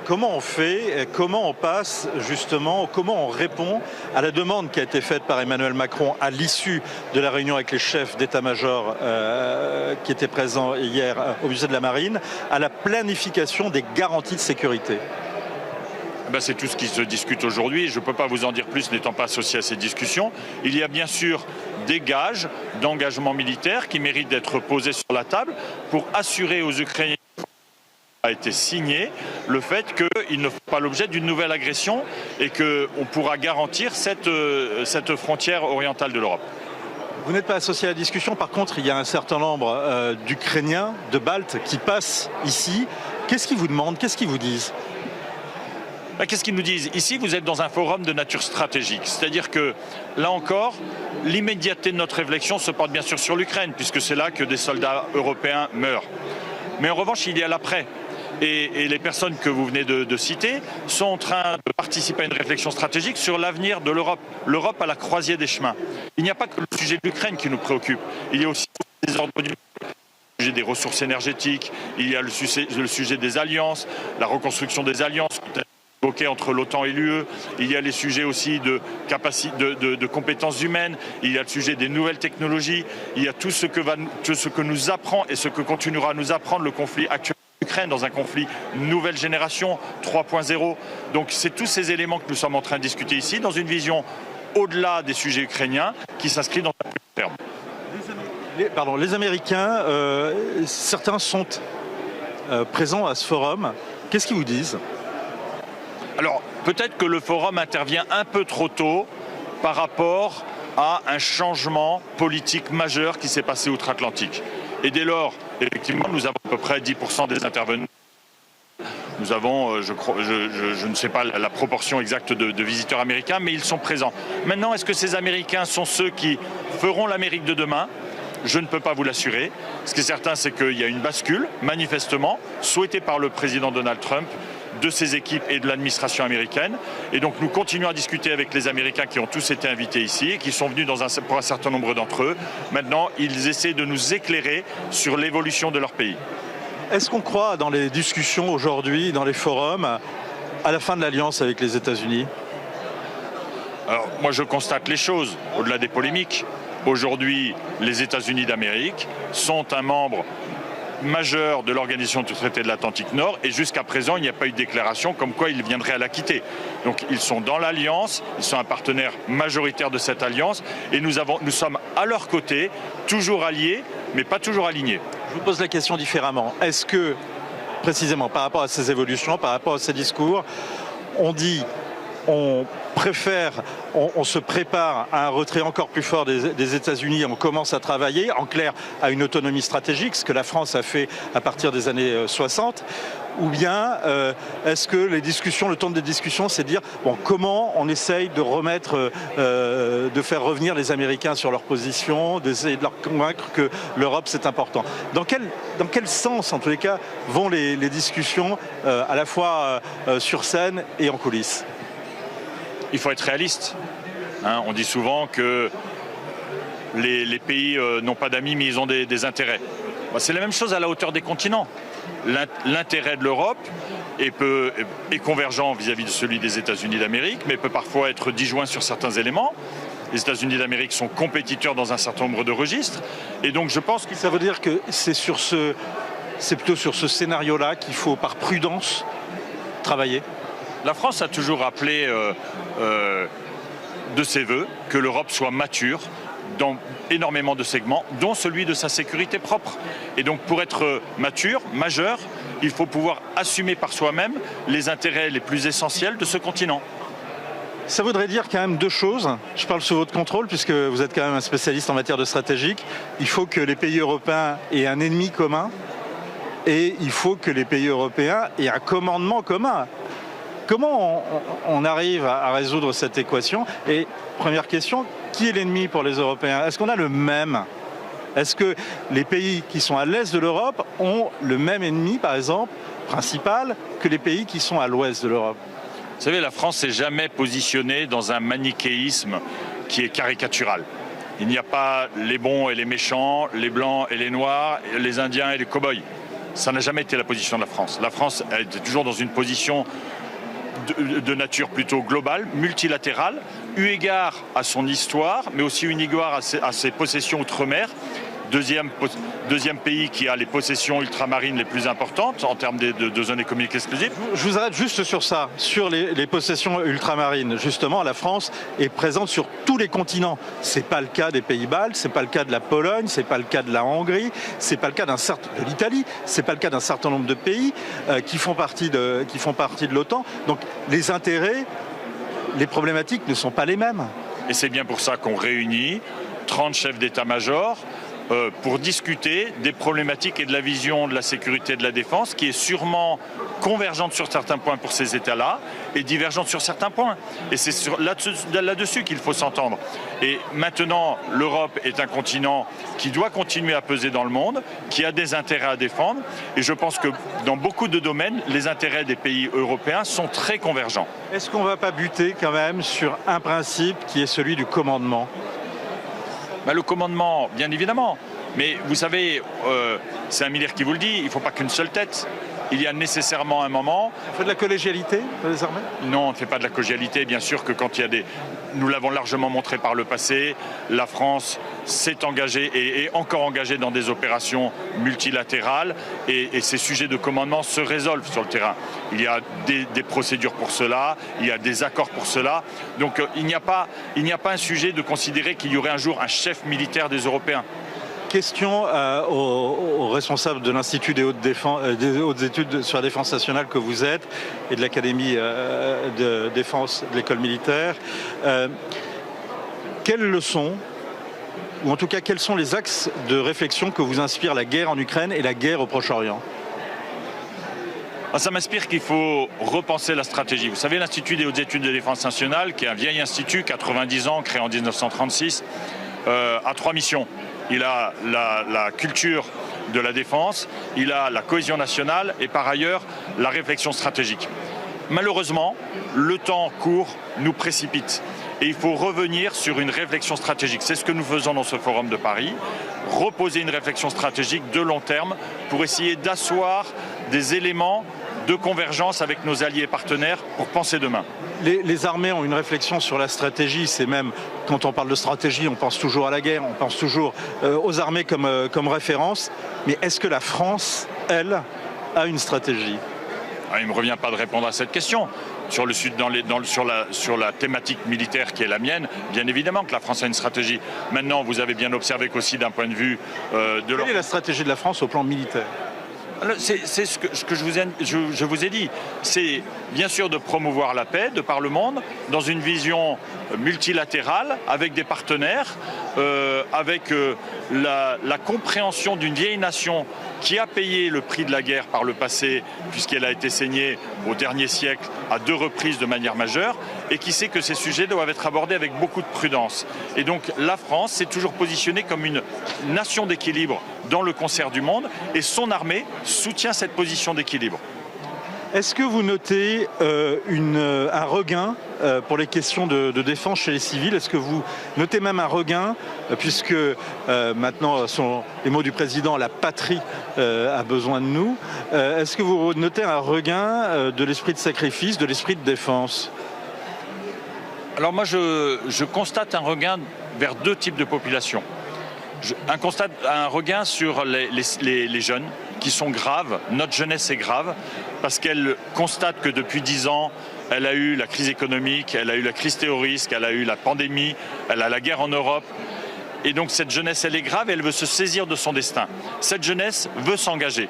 comment on fait, comment on passe justement, comment on répond à la demande qui a été faite par Emmanuel Macron à l'issue de la réunion avec les chefs d'état-major qui étaient présents hier au musée de la Marine, à la planification des garanties de sécurité? C'est tout ce qui se discute aujourd'hui. Je ne peux pas vous en dire plus n'étant pas associé à ces discussions. Il y a bien sûr des gages d'engagement militaire qui méritent d'être posés sur la table pour assurer aux Ukrainiens a été signé le fait qu'ils ne font pas l'objet d'une nouvelle agression et qu'on pourra garantir cette frontière orientale de l'Europe. Vous n'êtes pas associé à la discussion, par contre il y a un certain nombre d'Ukrainiens, de Baltes qui passent ici. Qu'est-ce qu'ils vous demandent? Qu'est-ce qu'ils vous disent? Qu'est-ce qu'ils nous disent? Ici, vous êtes dans un forum de nature stratégique. C'est-à-dire que, là encore, l'immédiateté de notre réflexion se porte bien sûr sur l'Ukraine, puisque c'est là que des soldats européens meurent. Mais en revanche, il y a l'après. Et les personnes que vous venez de citer sont en train de participer à une réflexion stratégique sur l'avenir de l'Europe. L'Europe à la croisée des chemins. Il n'y a pas que le sujet de l'Ukraine qui nous préoccupe. Il y a aussi des ordres du sujet des ressources énergétiques, il y a le sujet des alliances, la reconstruction des alliances entre l'OTAN et l'UE, il y a les sujets aussi de compétences humaines, il y a le sujet des nouvelles technologies, il y a tout ce que nous apprend et ce que continuera à nous apprendre le conflit actuel en Ukraine dans un conflit nouvelle génération 3.0. Donc c'est tous ces éléments que nous sommes en train de discuter ici dans une vision au-delà des sujets ukrainiens qui s'inscrit dans un plus long terme. Les Américains, certains sont présents à ce forum. Qu'est-ce qu'ils vous disent? Alors, peut-être que le forum intervient un peu trop tôt par rapport à un changement politique majeur qui s'est passé outre-Atlantique. Et dès lors, effectivement, nous avons à peu près 10% des intervenants. Nous avons, je ne sais pas la proportion exacte de visiteurs américains, mais ils sont présents. Maintenant, est-ce que ces Américains sont ceux qui feront l'Amérique de demain ? Je ne peux pas vous l'assurer. Ce qui est certain, c'est qu'il y a une bascule, manifestement, souhaitée par le président Donald Trump, de ses équipes et de l'administration américaine. Et donc nous continuons à discuter avec les Américains qui ont tous été invités ici et qui sont venus pour un certain nombre d'entre eux. Maintenant, ils essaient de nous éclairer sur l'évolution de leur pays. Est-ce qu'on croit dans les discussions aujourd'hui, dans les forums, à la fin de l'alliance avec les États-Unis ? Alors, moi, je constate les choses, au-delà des polémiques. Aujourd'hui, les États-Unis d'Amérique sont un membre majeur de l'Organisation du traité de l'Atlantique Nord et jusqu'à présent, il n'y a pas eu de déclaration comme quoi ils viendraient à la quitter. Donc, ils sont dans l'Alliance, ils sont un partenaire majoritaire de cette Alliance et nous sommes à leur côté, toujours alliés, mais pas toujours alignés. Je vous pose la question différemment. Est-ce que, précisément, par rapport à ces évolutions, par rapport à ces discours, on se prépare à un retrait encore plus fort des États-Unis, on commence à travailler, en clair, à une autonomie stratégique, ce que la France a fait à partir des années 60, ou bien est-ce que le ton des discussions, c'est de dire comment on essaye de remettre, de faire revenir les Américains sur leur position, d'essayer de leur convaincre que l'Europe c'est important. Dans quel sens, en tous les cas, vont les discussions à la fois sur scène et en coulisses ? Il faut être réaliste. On dit souvent que les pays n'ont pas d'amis, mais ils ont des intérêts. C'est la même chose à la hauteur des continents. L'intérêt de l'Europe est convergent vis-à-vis de celui des États-Unis d'Amérique, mais peut parfois être disjoint sur certains éléments. Les États-Unis d'Amérique sont compétiteurs dans un certain nombre de registres. Et donc je pense que ça veut dire que c'est plutôt sur ce scénario-là qu'il faut, par prudence, travailler. La France a toujours appelé de ses voeux que l'Europe soit mature dans énormément de segments, dont celui de sa sécurité propre. Et donc pour être mature, majeur, il faut pouvoir assumer par soi-même les intérêts les plus essentiels de ce continent. Ça voudrait dire quand même deux choses. Je parle sous votre contrôle puisque vous êtes quand même un spécialiste en matière de stratégique. Il faut que les pays européens aient un ennemi commun et il faut que les pays européens aient un commandement commun. Comment on arrive à résoudre cette équation ? Et première question, qui est l'ennemi pour les Européens ? Est-ce qu'on a le même ? Est-ce que les pays qui sont à l'est de l'Europe ont le même ennemi, par exemple, principal, que les pays qui sont à l'ouest de l'Europe ? Vous savez, la France s'est jamais positionnée dans un manichéisme qui est caricatural. Il n'y a pas les bons et les méchants, les blancs et les noirs, les indiens et les cow-boys. Ça n'a jamais été la position de la France. La France est toujours dans une position de nature plutôt globale, multilatérale, eu égard à son histoire, mais aussi eu égard à ses possessions outre-mer. Deuxième pays qui a les possessions ultramarines les plus importantes en termes de zones économiques exclusives. Je vous arrête juste sur ça, sur les possessions ultramarines. Justement, la France est présente sur tous les continents. C'est pas le cas des Pays-Baltes, c'est pas le cas de la Pologne, c'est pas le cas de la Hongrie, c'est pas le cas de l'Italie, c'est pas le cas d'un certain nombre de pays qui font partie de l'OTAN. Donc les intérêts, les problématiques ne sont pas les mêmes. Et c'est bien pour ça qu'on réunit 30 chefs d'état-major pour discuter des problématiques et de la vision de la sécurité et de la défense qui est sûrement convergente sur certains points pour ces États-là et divergente sur certains points. Et c'est là-dessus qu'il faut s'entendre. Et maintenant, l'Europe est un continent qui doit continuer à peser dans le monde, qui a des intérêts à défendre. Et je pense que dans beaucoup de domaines, les intérêts des pays européens sont très convergents. Est-ce qu'on ne va pas buter quand même sur un principe qui est celui du commandement ? Le commandement, bien évidemment. Mais vous savez, c'est un Miller qui vous le dit, il ne faut pas qu'une seule tête. Il y a nécessairement un moment... On fait de la collégialité désormais ? Non, on ne fait pas de la collégialité. Bien sûr que quand il y a nous l'avons largement montré par le passé, la France s'est engagée et est encore engagée dans des opérations multilatérales et ces sujets de commandement se résolvent sur le terrain. Il y a des procédures pour cela, il y a des accords pour cela. Donc il n'y a pas un sujet de considérer qu'il y aurait un jour un chef militaire des Européens. Question aux responsables de l'Institut des hautes études sur la défense nationale que vous êtes et de l'Académie de défense de l'école militaire. Quelles leçons, ou en tout cas quels sont les axes de réflexion que vous inspire la guerre en Ukraine et la guerre au Proche-Orient ? Ça m'inspire qu'il faut repenser la stratégie. Vous savez, l'Institut des hautes études de défense nationale, qui est un vieil institut, 90 ans, créé en 1936, a 3 missions. Il a la culture de la défense, il a la cohésion nationale et par ailleurs la réflexion stratégique. malheureusement, le temps court nous précipite. Et il faut revenir sur une réflexion stratégique. C'est ce que nous faisons dans ce forum de Paris. Reposer une réflexion stratégique de long terme pour essayer d'asseoir des éléments de convergence avec nos alliés et partenaires pour penser demain. Les armées ont une réflexion sur la stratégie. C'est même, quand on parle de stratégie, on pense toujours à la guerre, on pense toujours aux armées comme référence. Mais est-ce que la France, elle, a une stratégie ? Il ne me revient pas de répondre à cette question. Sur la thématique militaire qui est la mienne, bien évidemment que la France a une stratégie. Maintenant, vous avez bien observé qu'aussi d'un point de vue de... Quelle est la stratégie de la France au plan militaire ? C'est ce que je vous ai dit. C'est bien sûr de promouvoir la paix de par le monde, dans une vision multilatérale, avec des partenaires, avec la compréhension d'une vieille nation qui a payé le prix de la guerre par le passé, puisqu'elle a été saignée au dernier siècle à 2 reprises de manière majeure, et qui sait que ces sujets doivent être abordés avec beaucoup de prudence. Et donc la France s'est toujours positionnée comme une nation d'équilibre dans le concert du monde, et son armée soutient cette position d'équilibre. Est-ce que vous notez un regain pour les questions de défense chez les civils ? Est-ce que vous notez même un regain, puisque maintenant, sont les mots du président, la patrie a besoin de nous. Est-ce que vous notez un regain de l'esprit de sacrifice, de l'esprit de défense ? Alors moi, je constate un regain vers 2 types de populations. Un regain sur les jeunes qui sont graves. Notre jeunesse est grave parce qu'elle constate que depuis 10 ans, elle a eu la crise économique, elle a eu la crise terroriste, elle a eu la pandémie, elle a la guerre en Europe. Et donc cette jeunesse, elle est grave et elle veut se saisir de son destin. Cette jeunesse veut s'engager.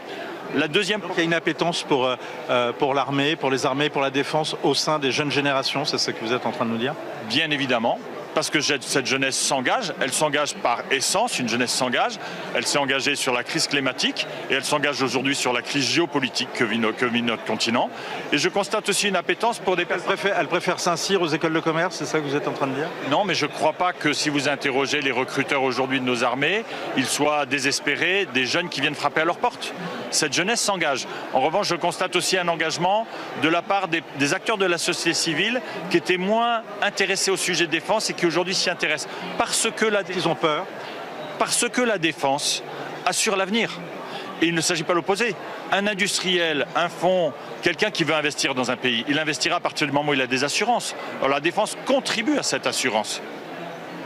La deuxième... Donc il y a une appétence pour l'armée, pour les armées, pour la défense au sein des jeunes générations, c'est ce que vous êtes en train de nous dire ? Bien évidemment. Parce que cette jeunesse s'engage, elle s'engage par essence, une jeunesse s'engage, elle s'est engagée sur la crise climatique et elle s'engage aujourd'hui sur la crise géopolitique que vit notre continent. Et je constate aussi une appétence pour des personnes... Elle préfère Saint-Cyr aux écoles de commerce, c'est ça que vous êtes en train de dire ? Non, mais je ne crois pas que si vous interrogez les recruteurs aujourd'hui de nos armées, ils soient désespérés des jeunes qui viennent frapper à leur porte. Cette jeunesse s'engage. En revanche, je constate aussi un engagement de la part des acteurs de la société civile qui étaient moins intéressés au sujet de défense et qui aujourd'hui s'y intéressent. Ils ont peur. Parce que la défense assure l'avenir. Et il ne s'agit pas de l'opposer. Un industriel, un fonds, quelqu'un qui veut investir dans un pays, il investira à partir du moment où il a des assurances. Alors la défense contribue à cette assurance.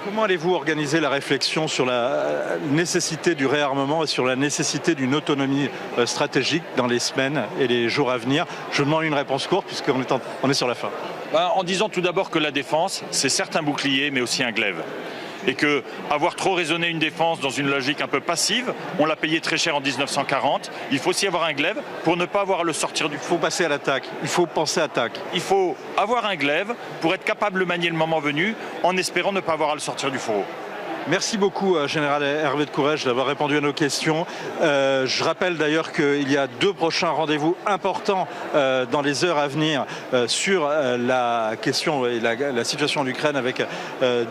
Comment allez-vous organiser la réflexion sur la nécessité du réarmement et sur la nécessité d'une autonomie stratégique dans les semaines et les jours à venir ? Je demande une réponse courte puisqu'on est sur la fin. En disant tout d'abord que la défense, c'est certes un bouclier, mais aussi un glaive. Et que avoir trop raisonné une défense dans une logique un peu passive, on l'a payé très cher en 1940, il faut aussi avoir un glaive pour ne pas avoir à le sortir du... Il faut passer à l'attaque, il faut penser attaque. Il faut avoir un glaive pour être capable de le manier le moment venu, en espérant ne pas avoir à le sortir du fourreau. Merci beaucoup, Général Hervé de Courrèges, d'avoir répondu à nos questions. Je rappelle d'ailleurs qu'il y a 2 prochains rendez-vous importants dans les heures à venir sur la question et la situation en Ukraine avec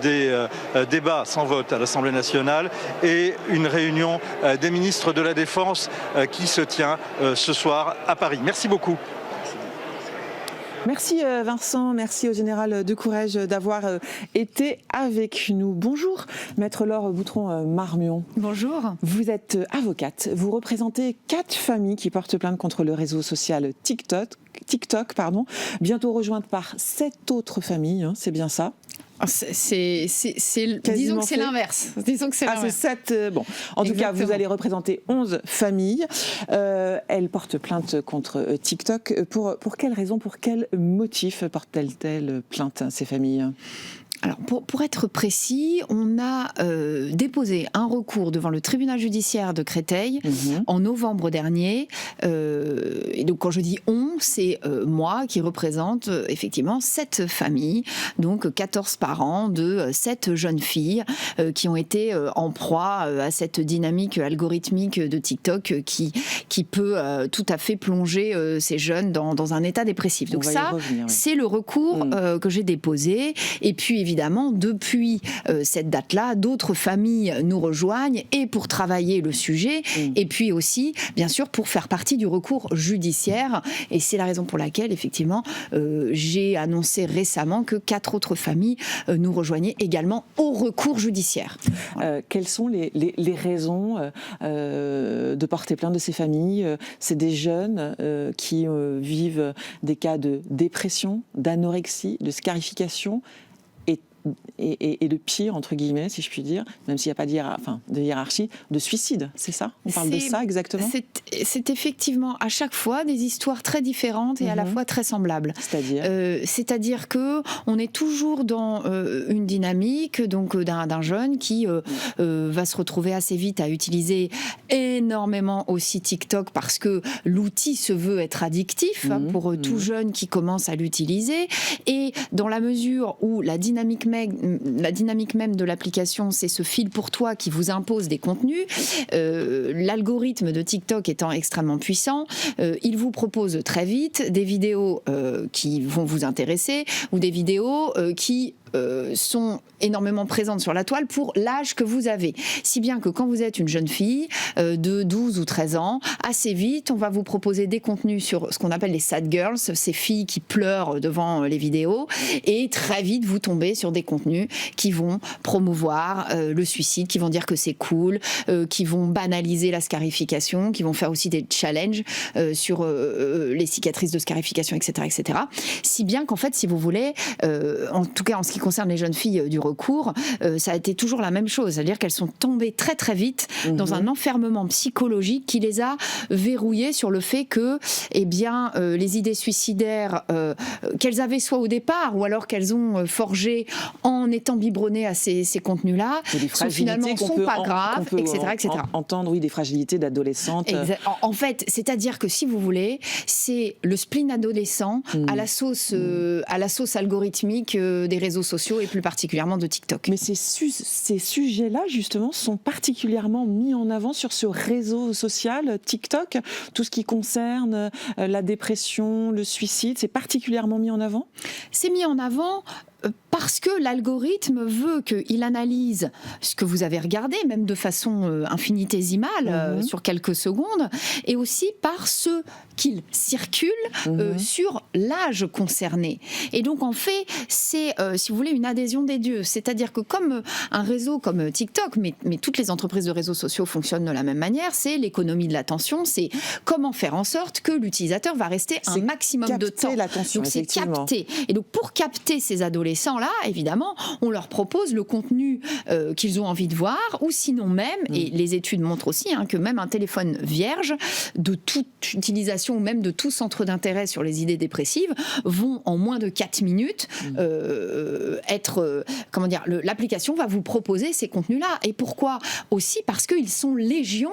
des débats sans vote à l'Assemblée nationale et une réunion des ministres de la Défense qui se tient ce soir à Paris. Merci beaucoup. Merci Vincent, merci au général de Courrèges d'avoir été avec nous. Bonjour Maître Laure Boutron-Marmion. Bonjour. Vous êtes avocate, vous représentez 4 familles qui portent plainte contre le réseau social TikTok, bientôt rejointe par 7 autres familles, hein, c'est bien ça ? Disons que c'est l'inverse. C'est 7. Bon, en tout cas, vous allez représenter 11 familles. Elles portent plainte contre TikTok. Pour quelles raisons, pour quel motif portent-elles plainte, ces familles ? Alors, pour être précis, on a déposé un recours devant le tribunal judiciaire de Créteil en novembre dernier. Et donc, quand je dis on, c'est moi qui représente effectivement 7 familles, donc 14 parents de 7 jeunes filles qui ont été en proie à cette dynamique algorithmique de TikTok qui peut tout à fait plonger ces jeunes dans un état dépressif. Donc ça, c'est le recours que j'ai déposé. Et puis, évidemment, depuis cette date-là, d'autres familles nous rejoignent et pour travailler le sujet, et puis aussi, bien sûr, pour faire partie du recours judiciaire. Et c'est la raison pour laquelle, effectivement, j'ai annoncé récemment que 4 autres familles nous rejoignaient également au recours judiciaire. Voilà. Quelles sont les raisons de porter plainte de ces familles? C'est des jeunes qui vivent des cas de dépression, d'anorexie, de scarification et de pire, entre guillemets, si je puis dire, même s'il n'y a pas de hiérarchie, de suicide, c'est ça? On parle de ça exactement? C'est effectivement à chaque fois des histoires très différentes et à la fois très semblables. C'est-à-dire que on est toujours dans une dynamique donc d'un jeune qui va se retrouver assez vite à utiliser énormément aussi TikTok parce que l'outil se veut être addictif pour tout jeune qui commence à l'utiliser, et dans la mesure où la dynamique même de l'application, c'est ce fil pour toi qui vous impose des contenus. L'algorithme de TikTok étant extrêmement puissant, il vous propose très vite des vidéos qui vont vous intéresser ou des vidéos qui sont énormément présentes sur la toile pour l'âge que vous avez. Si bien que quand vous êtes une jeune fille de 12 ou 13 ans, assez vite, on va vous proposer des contenus sur ce qu'on appelle les sad girls, ces filles qui pleurent devant les vidéos, et très vite, vous tombez sur des contenus qui vont promouvoir le suicide, qui vont dire que c'est cool, qui vont banaliser la scarification, qui vont faire aussi des challenges sur les cicatrices de scarification, etc., etc. Si bien qu'en fait, si vous voulez, en tout cas en ce qui concerne les jeunes filles du recours, ça a été toujours la même chose, c'est-à-dire qu'elles sont tombées très très vite dans un enfermement psychologique qui les a verrouillées sur le fait que, eh bien, les idées suicidaires qu'elles avaient soit au départ ou alors qu'elles ont forgées en étant biberonnées à ces contenus-là, finalement sont pas graves, etc., etc. Entendre, oui, des fragilités d'adolescentes. En fait, c'est-à-dire que si vous voulez, c'est le spleen adolescent à la sauce algorithmique des réseaux sociaux et plus particulièrement de TikTok. Mais ces sujets-là, justement, sont particulièrement mis en avant sur ce réseau social TikTok. Tout ce qui concerne la dépression, le suicide, c'est particulièrement mis en avant? C'est mis en avant parce que l'algorithme veut qu'il analyse ce que vous avez regardé, même de façon infinitésimale, sur quelques secondes, et aussi par ce qu'il circule sur l'âge concerné. Et donc, en fait, c'est, si vous voulez, une adhésion des dieux. C'est-à-dire que comme un réseau comme TikTok, mais toutes les entreprises de réseaux sociaux fonctionnent de la même manière, c'est l'économie de l'attention, c'est comment faire en sorte que l'utilisateur va rester un maximum de temps. Donc, c'est capter. Et donc, pour capter ces adolescents-là, évidemment, on leur propose le contenu qu'ils ont envie de voir, ou sinon même, et les études montrent aussi que même un téléphone vierge de toute utilisation ou même de tout centre d'intérêt sur les idées dépressives vont en moins de 4 minutes être, l'application va vous proposer ces contenus-là. Et pourquoi? Aussi parce qu'ils sont légion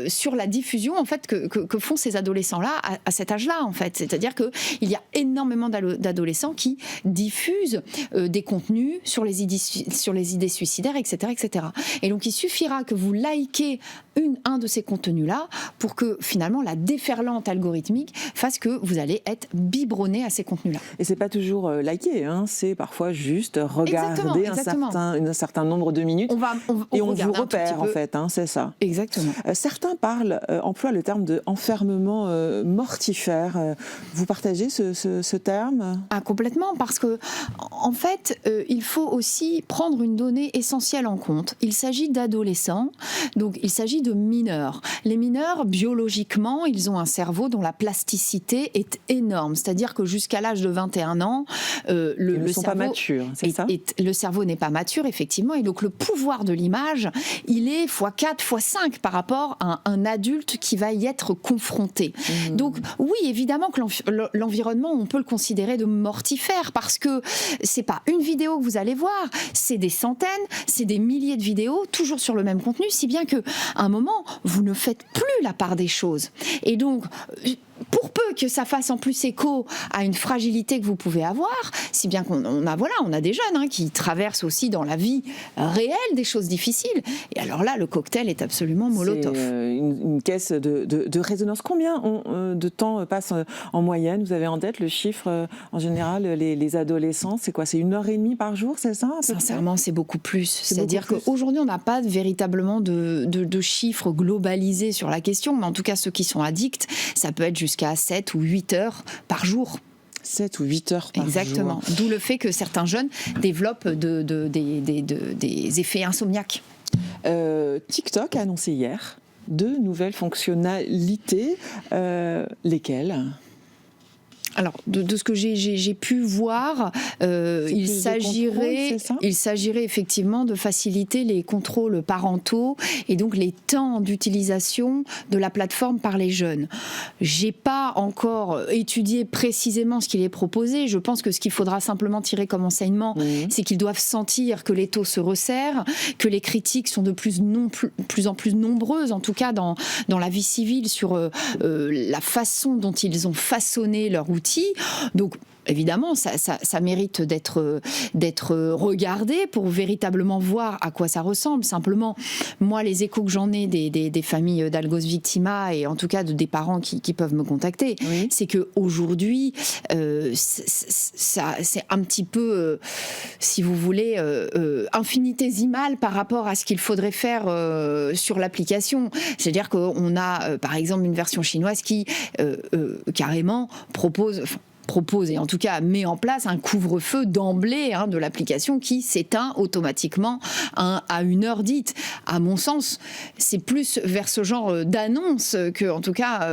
sur la diffusion en fait que font ces adolescents-là à cet âge-là, en fait. C'est-à-dire qu'il y a énormément d'adolescents qui diffusent des contenus sur les idées suicidaires, etc., etc. Et donc, il suffira que vous likez un de ces contenus-là pour que, finalement, la déferlante algorithmique fasse que vous allez être biberonné à ces contenus-là. Et c'est pas toujours liker, c'est parfois juste regarder un certain nombre de minutes et on vous repère, en fait, c'est ça. Exactement. Certains emploient le terme de enfermement mortifère. Vous partagez ce terme? Complètement, parce que en fait, il faut aussi prendre une donnée essentielle en compte. Il s'agit d'adolescents, donc il s'agit de mineurs. Les mineurs, biologiquement, ils ont un cerveau dont la plasticité est énorme. C'est-à-dire que jusqu'à l'âge de 21 ans, le sont cerveau pas matures, c'est ça ? Le cerveau n'est pas mature, effectivement, et donc le pouvoir de l'image, il est x4, x5 par rapport à un adulte qui va y être confronté. Donc oui, évidemment que l'environnement, on peut le considérer de mortifère, parce que c'est pas une vidéo que vous allez voir, c'est des centaines, c'est des milliers de vidéos, toujours sur le même contenu, si bien qu'à un moment, vous ne faites plus la part des choses. Et donc, pour peu que ça fasse en plus écho à une fragilité que vous pouvez avoir, si bien qu'on a des jeunes qui traversent aussi dans la vie réelle des choses difficiles. Et alors là, le cocktail est absolument molotov. C'est une caisse de résonance. Combien de temps passe en moyenne? Vous avez en tête le chiffre en général, les adolescents, c'est quoi? C'est 1h30 par jour, c'est ça? Sincèrement, c'est beaucoup plus. C'est-à-dire qu'aujourd'hui, on n'a pas véritablement de chiffres globalisés sur la question, mais en tout cas, ceux qui sont addicts, ça peut être jusqu'à 7 ou 8 heures par jour. 7 ou 8 heures par jour. Exactement. D'où le fait que certains jeunes développent des effets insomniaques. TikTok a annoncé hier 2 nouvelles fonctionnalités. Lesquelles? Alors, de ce que j'ai pu voir, il s'agirait effectivement de faciliter les contrôles parentaux et donc les temps d'utilisation de la plateforme par les jeunes. J'ai pas encore étudié précisément ce qu'il est proposé. Je pense que ce qu'il faudra simplement tirer comme enseignement, c'est qu'ils doivent sentir que les taux se resserrent, que les critiques sont de plus en plus nombreuses, en tout cas dans la vie civile, sur la façon dont ils ont façonné leur outil. Donc, évidemment, ça mérite d'être regardé pour véritablement voir à quoi ça ressemble. Simplement, moi, les échos que j'en ai des familles d'Algos Victima et en tout cas des parents qui peuvent me contacter, c'est qu'aujourd'hui, c'est un petit peu, si vous voulez, infinitésimal par rapport à ce qu'il faudrait faire sur l'application. C'est-à-dire qu'on a, par exemple, une version chinoise qui carrément propose et en tout cas met en place un couvre-feu d'emblée de l'application qui s'éteint automatiquement à une heure dite. À mon sens, c'est plus vers ce genre d'annonce que, en tout cas,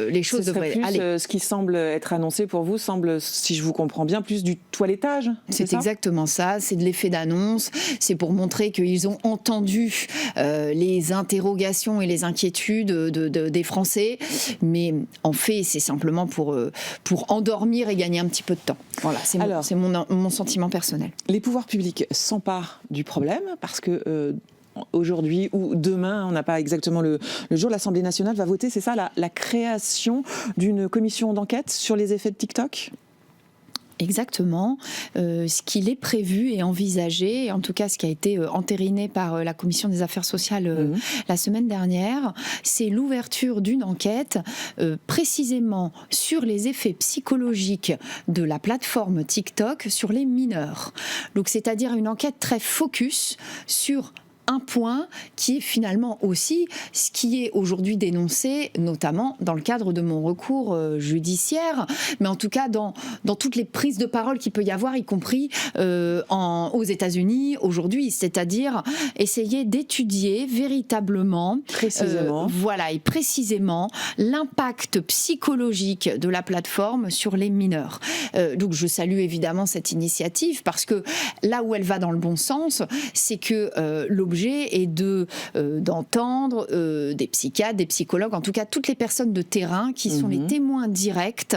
les choses devraient aller. Ce qui semble être annoncé pour vous semble, si je vous comprends bien, plus du toilettage. C'est exactement ça. C'est de l'effet d'annonce. C'est pour montrer qu'ils ont entendu les interrogations et les inquiétudes des Français. Mais en fait, c'est simplement pour endormir et gagner un petit peu de temps. Voilà, c'est mon sentiment personnel. Les pouvoirs publics s'emparent du problème parce que aujourd'hui ou demain, on n'a pas exactement le jour, l'Assemblée nationale va voter, c'est ça, la création d'une commission d'enquête sur les effets de TikTok ? Exactement. Ce qu'il est prévu et envisagé, en tout cas ce qui a été entériné par la Commission des affaires sociales la semaine dernière, c'est l'ouverture d'une enquête précisément sur les effets psychologiques de la plateforme TikTok sur les mineurs. Donc c'est-à-dire une enquête très focus sur un point qui est finalement aussi ce qui est aujourd'hui dénoncé, notamment dans le cadre de mon recours judiciaire, mais en tout cas dans toutes les prises de parole qu'il peut y avoir, y compris aux États-Unis aujourd'hui, c'est-à-dire essayer d'étudier véritablement, précisément l'impact psychologique de la plateforme sur les mineurs. Donc je salue évidemment cette initiative parce que là où elle va dans le bon sens, c'est que l'objet est d'entendre des psychiatres, des psychologues, en tout cas toutes les personnes de terrain qui sont les témoins directs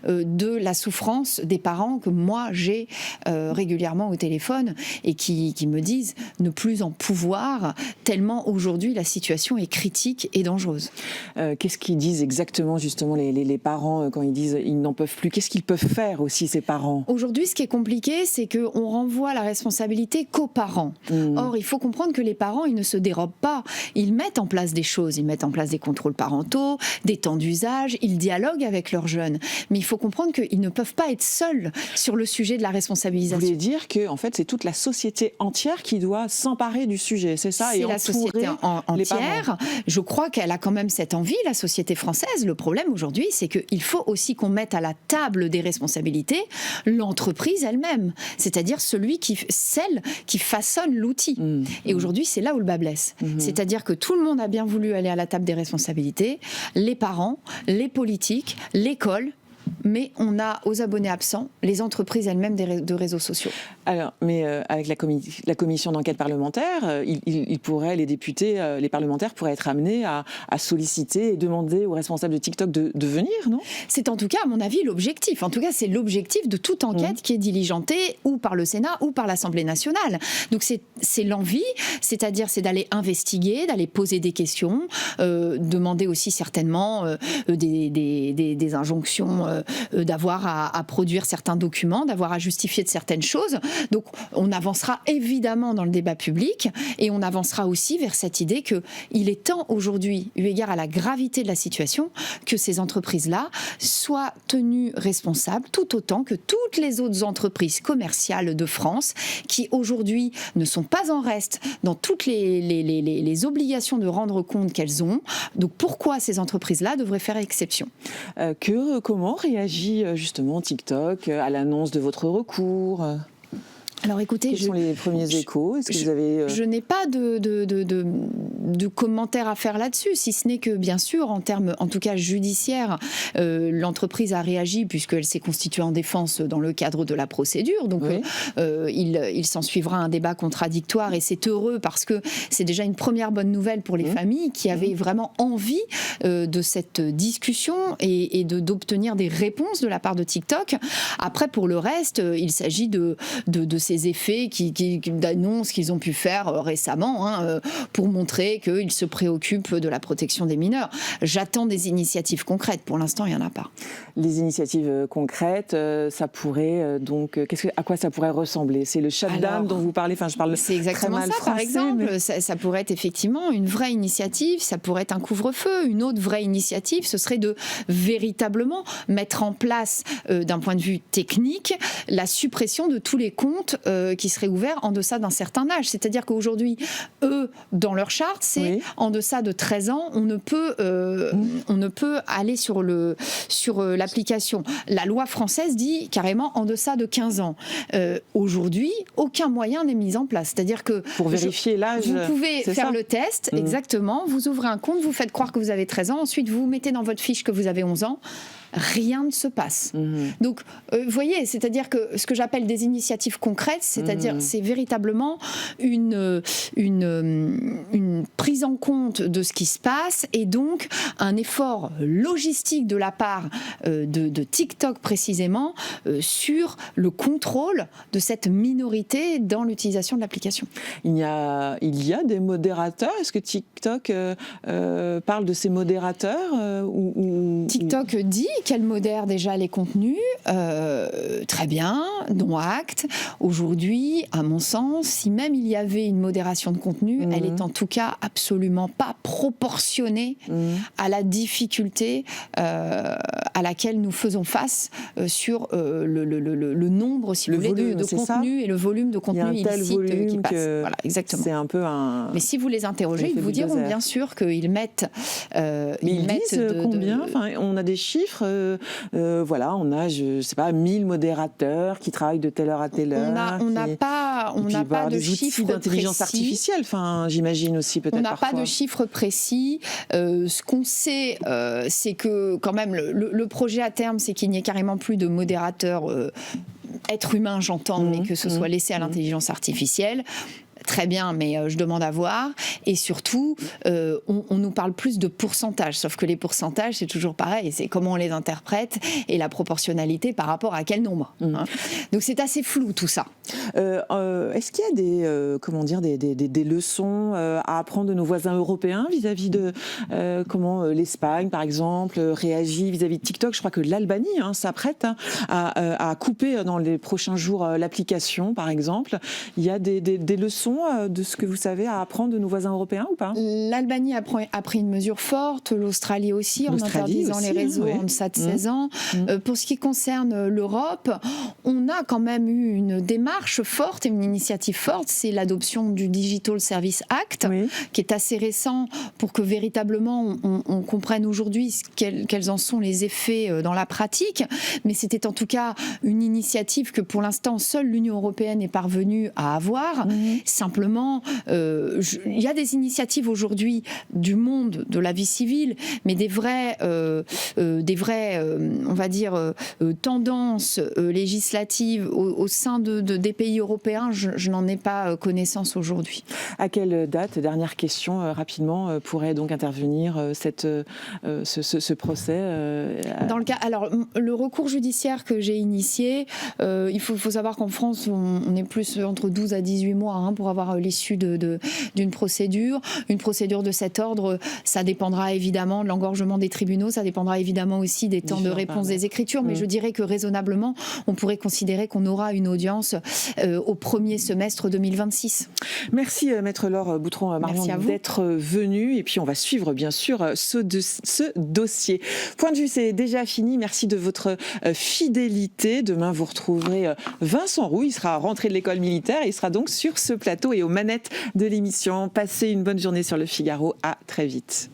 de la souffrance des parents que moi j'ai régulièrement au téléphone et qui me disent ne plus en pouvoir tellement aujourd'hui la situation est critique et dangereuse. Qu'est-ce qu'ils disent exactement justement les parents quand ils disent ils n'en peuvent plus? Qu'est-ce qu'ils peuvent faire aussi ces parents? Aujourd'hui, ce qui est compliqué, c'est qu'on renvoie la responsabilité qu'aux parents. Or, il faut comprendre que les parents, ils ne se dérobent pas. Ils mettent en place des choses. Ils mettent en place des contrôles parentaux, des temps d'usage. Ils dialoguent avec leurs jeunes. Mais il faut comprendre qu'ils ne peuvent pas être seuls sur le sujet de la responsabilisation. Vous voulez dire que en fait, c'est toute la société entière qui doit s'emparer du sujet, c'est ça? C'est la société entière. Je crois qu'elle a quand même cette envie, la société française. Le problème aujourd'hui, c'est qu'il faut aussi qu'on mette à la table des responsabilités l'entreprise elle-même. C'est-à-dire celle qui façonne l'outil. Et aujourd'hui, c'est là où le bas blesse. C'est-à-dire que tout le monde a bien voulu aller à la table des responsabilités, les parents, les politiques, l'école, mais on a aux abonnés absents les entreprises elles-mêmes de réseaux sociaux. Alors, mais avec la commission d'enquête parlementaire, les députés, les parlementaires pourraient être amenés à solliciter et demander aux responsables de TikTok de venir, non? C'est en tout cas, à mon avis, l'objectif. En tout cas, c'est l'objectif de toute enquête qui est diligentée ou par le Sénat ou par l'Assemblée nationale. Donc c'est l'envie, c'est-à-dire c'est d'aller investiguer, d'aller poser des questions, demander aussi certainement des injonctions d'avoir à produire certains documents, d'avoir à justifier de certaines choses. Donc on avancera évidemment dans le débat public et on avancera aussi vers cette idée qu'il est temps aujourd'hui, eu égard à la gravité de la situation, que ces entreprises-là soient tenues responsables tout autant que toutes les autres entreprises commerciales de France qui aujourd'hui ne sont pas en reste dans toutes les obligations de rendre compte qu'elles ont. Donc pourquoi ces entreprises-là devraient faire exception ? Comment réagit justement TikTok à l'annonce de votre recours ? Alors écoutez, quels sont les premiers échos ? Est-ce que vous avez je n'ai pas de commentaires à faire là-dessus, si ce n'est que bien sûr, en termes, en tout cas judiciaires, l'entreprise a réagi puisqu'elle s'est constituée en défense dans le cadre de la procédure. Donc oui. Il s'en suivra un débat contradictoire et c'est heureux parce que c'est déjà une première bonne nouvelle pour les familles qui avaient vraiment envie de cette discussion et d'obtenir des réponses de la part de TikTok. Après, pour le reste, il s'agit de ces effets d'annonces qu'ils ont pu faire récemment pour montrer qu'ils se préoccupent de la protection des mineurs. J'attends des initiatives concrètes. Pour l'instant, il n'y en a pas. Les initiatives concrètes, ça pourrait donc... à quoi ça pourrait ressembler ? C'est le shutdown dont vous parlez. Enfin, je parle c'est exactement très mal ça, français, par exemple. Mais... Ça pourrait être effectivement une vraie initiative. Ça pourrait être un couvre-feu. Une autre vraie initiative, ce serait de véritablement mettre en place, d'un point de vue technique, la suppression de tous les comptes qui seraient ouverts en deçà d'un certain âge. C'est-à-dire qu'aujourd'hui, eux, dans leur charte, c'est en deçà de 13 ans, on ne peut aller sur l'application. La loi française dit carrément en deçà de 15 ans. Aujourd'hui, aucun moyen n'est mis en place. C'est-à-dire que pour vérifier l'âge, vous pouvez faire le test, exactement. Vous ouvrez un compte, vous faites croire que vous avez 13 ans, ensuite vous mettez dans votre fiche que vous avez 11 ans. Rien ne se passe. Donc, vous voyez, c'est-à-dire que ce que j'appelle des initiatives concrètes, c'est-à-dire c'est véritablement une prise en compte de ce qui se passe et donc un effort logistique de la part de TikTok précisément sur le contrôle de cette minorité dans l'utilisation de l'application. Il y a des modérateurs. Est-ce que TikTok parle de ces modérateurs TikTok dit qu'elle modère déjà les contenus, très bien, dont acte. Aujourd'hui, à mon sens, si même il y avait une modération de contenu, elle est en tout cas absolument pas proportionnée à la difficulté à laquelle nous faisons face sur le nombre, si vous voulez, de contenus et le volume de contenu illicite qui passe. Voilà, exactement. C'est un peu un... Mais si vous les interrogez, ils vous diront bien sûr qu'ils mettent... ils disent combien enfin, on a des chiffres, voilà, on a, je sais pas, 1000 modérateurs qui travaillent de telle heure à telle heure. On n'a pas de chiffres d'intelligence précis. Artificielle, enfin, j'imagine aussi peut-être. On n'a parfois pas de chiffres précis. Ce qu'on sait, c'est que quand même le projet à terme, c'est qu'il n'y ait carrément plus de modérateurs être humain, j'entends, mais que ce soit laissé à l'intelligence artificielle. Très bien, mais je demande à voir. Et surtout, on nous parle plus de pourcentage. Sauf que les pourcentages, c'est toujours pareil. C'est comment on les interprète et la proportionnalité par rapport à quel nombre. Donc c'est assez flou tout ça. Est-ce qu'il y a des leçons à apprendre de nos voisins européens vis-à-vis de comment l'Espagne, par exemple, réagit vis-à-vis de TikTok ? Je crois que l'Albanie s'apprête à couper dans les prochains jours l'application, par exemple. Il y a des leçons de ce que vous savez à apprendre de nos voisins européens ou pas ? L'Albanie a pris une mesure forte, l'Australie aussi, en interdisant les réseaux en deçà de 16 ans. Pour ce qui concerne l'Europe, on a quand même eu une démarche forte et une initiative forte, c'est l'adoption du Digital Service Act, qui est assez récent pour que véritablement on comprenne aujourd'hui quels en sont les effets dans la pratique. Mais c'était en tout cas une initiative que pour l'instant seule l'Union européenne est parvenue à avoir. Simplement, il y a des initiatives aujourd'hui du monde de la vie civile, mais des vraies on va dire, tendances législatives au sein des pays européens, je n'en ai pas connaissance aujourd'hui. À quelle date, dernière question rapidement, pourrait donc intervenir ce procès Dans le cas, alors le recours judiciaire que j'ai initié, il faut savoir qu'en France, on est plus entre 12 à 18 mois pour pour avoir l'issue d'une procédure. Une procédure de cet ordre, ça dépendra évidemment de l'engorgement des tribunaux, ça dépendra évidemment aussi des temps de réponse des écritures, mais je dirais que raisonnablement, on pourrait considérer qu'on aura une audience au premier semestre 2026. Merci Maître Laure Boutron-Marion d'être venue, et puis on va suivre bien sûr ce dossier. Point de vue, c'est déjà fini. Merci de votre fidélité. Demain, vous retrouverez Vincent Roux. Il sera rentré de l'école militaire et il sera donc sur ce plateau et aux manettes de l'émission. Passez une bonne journée sur Le Figaro. À très vite.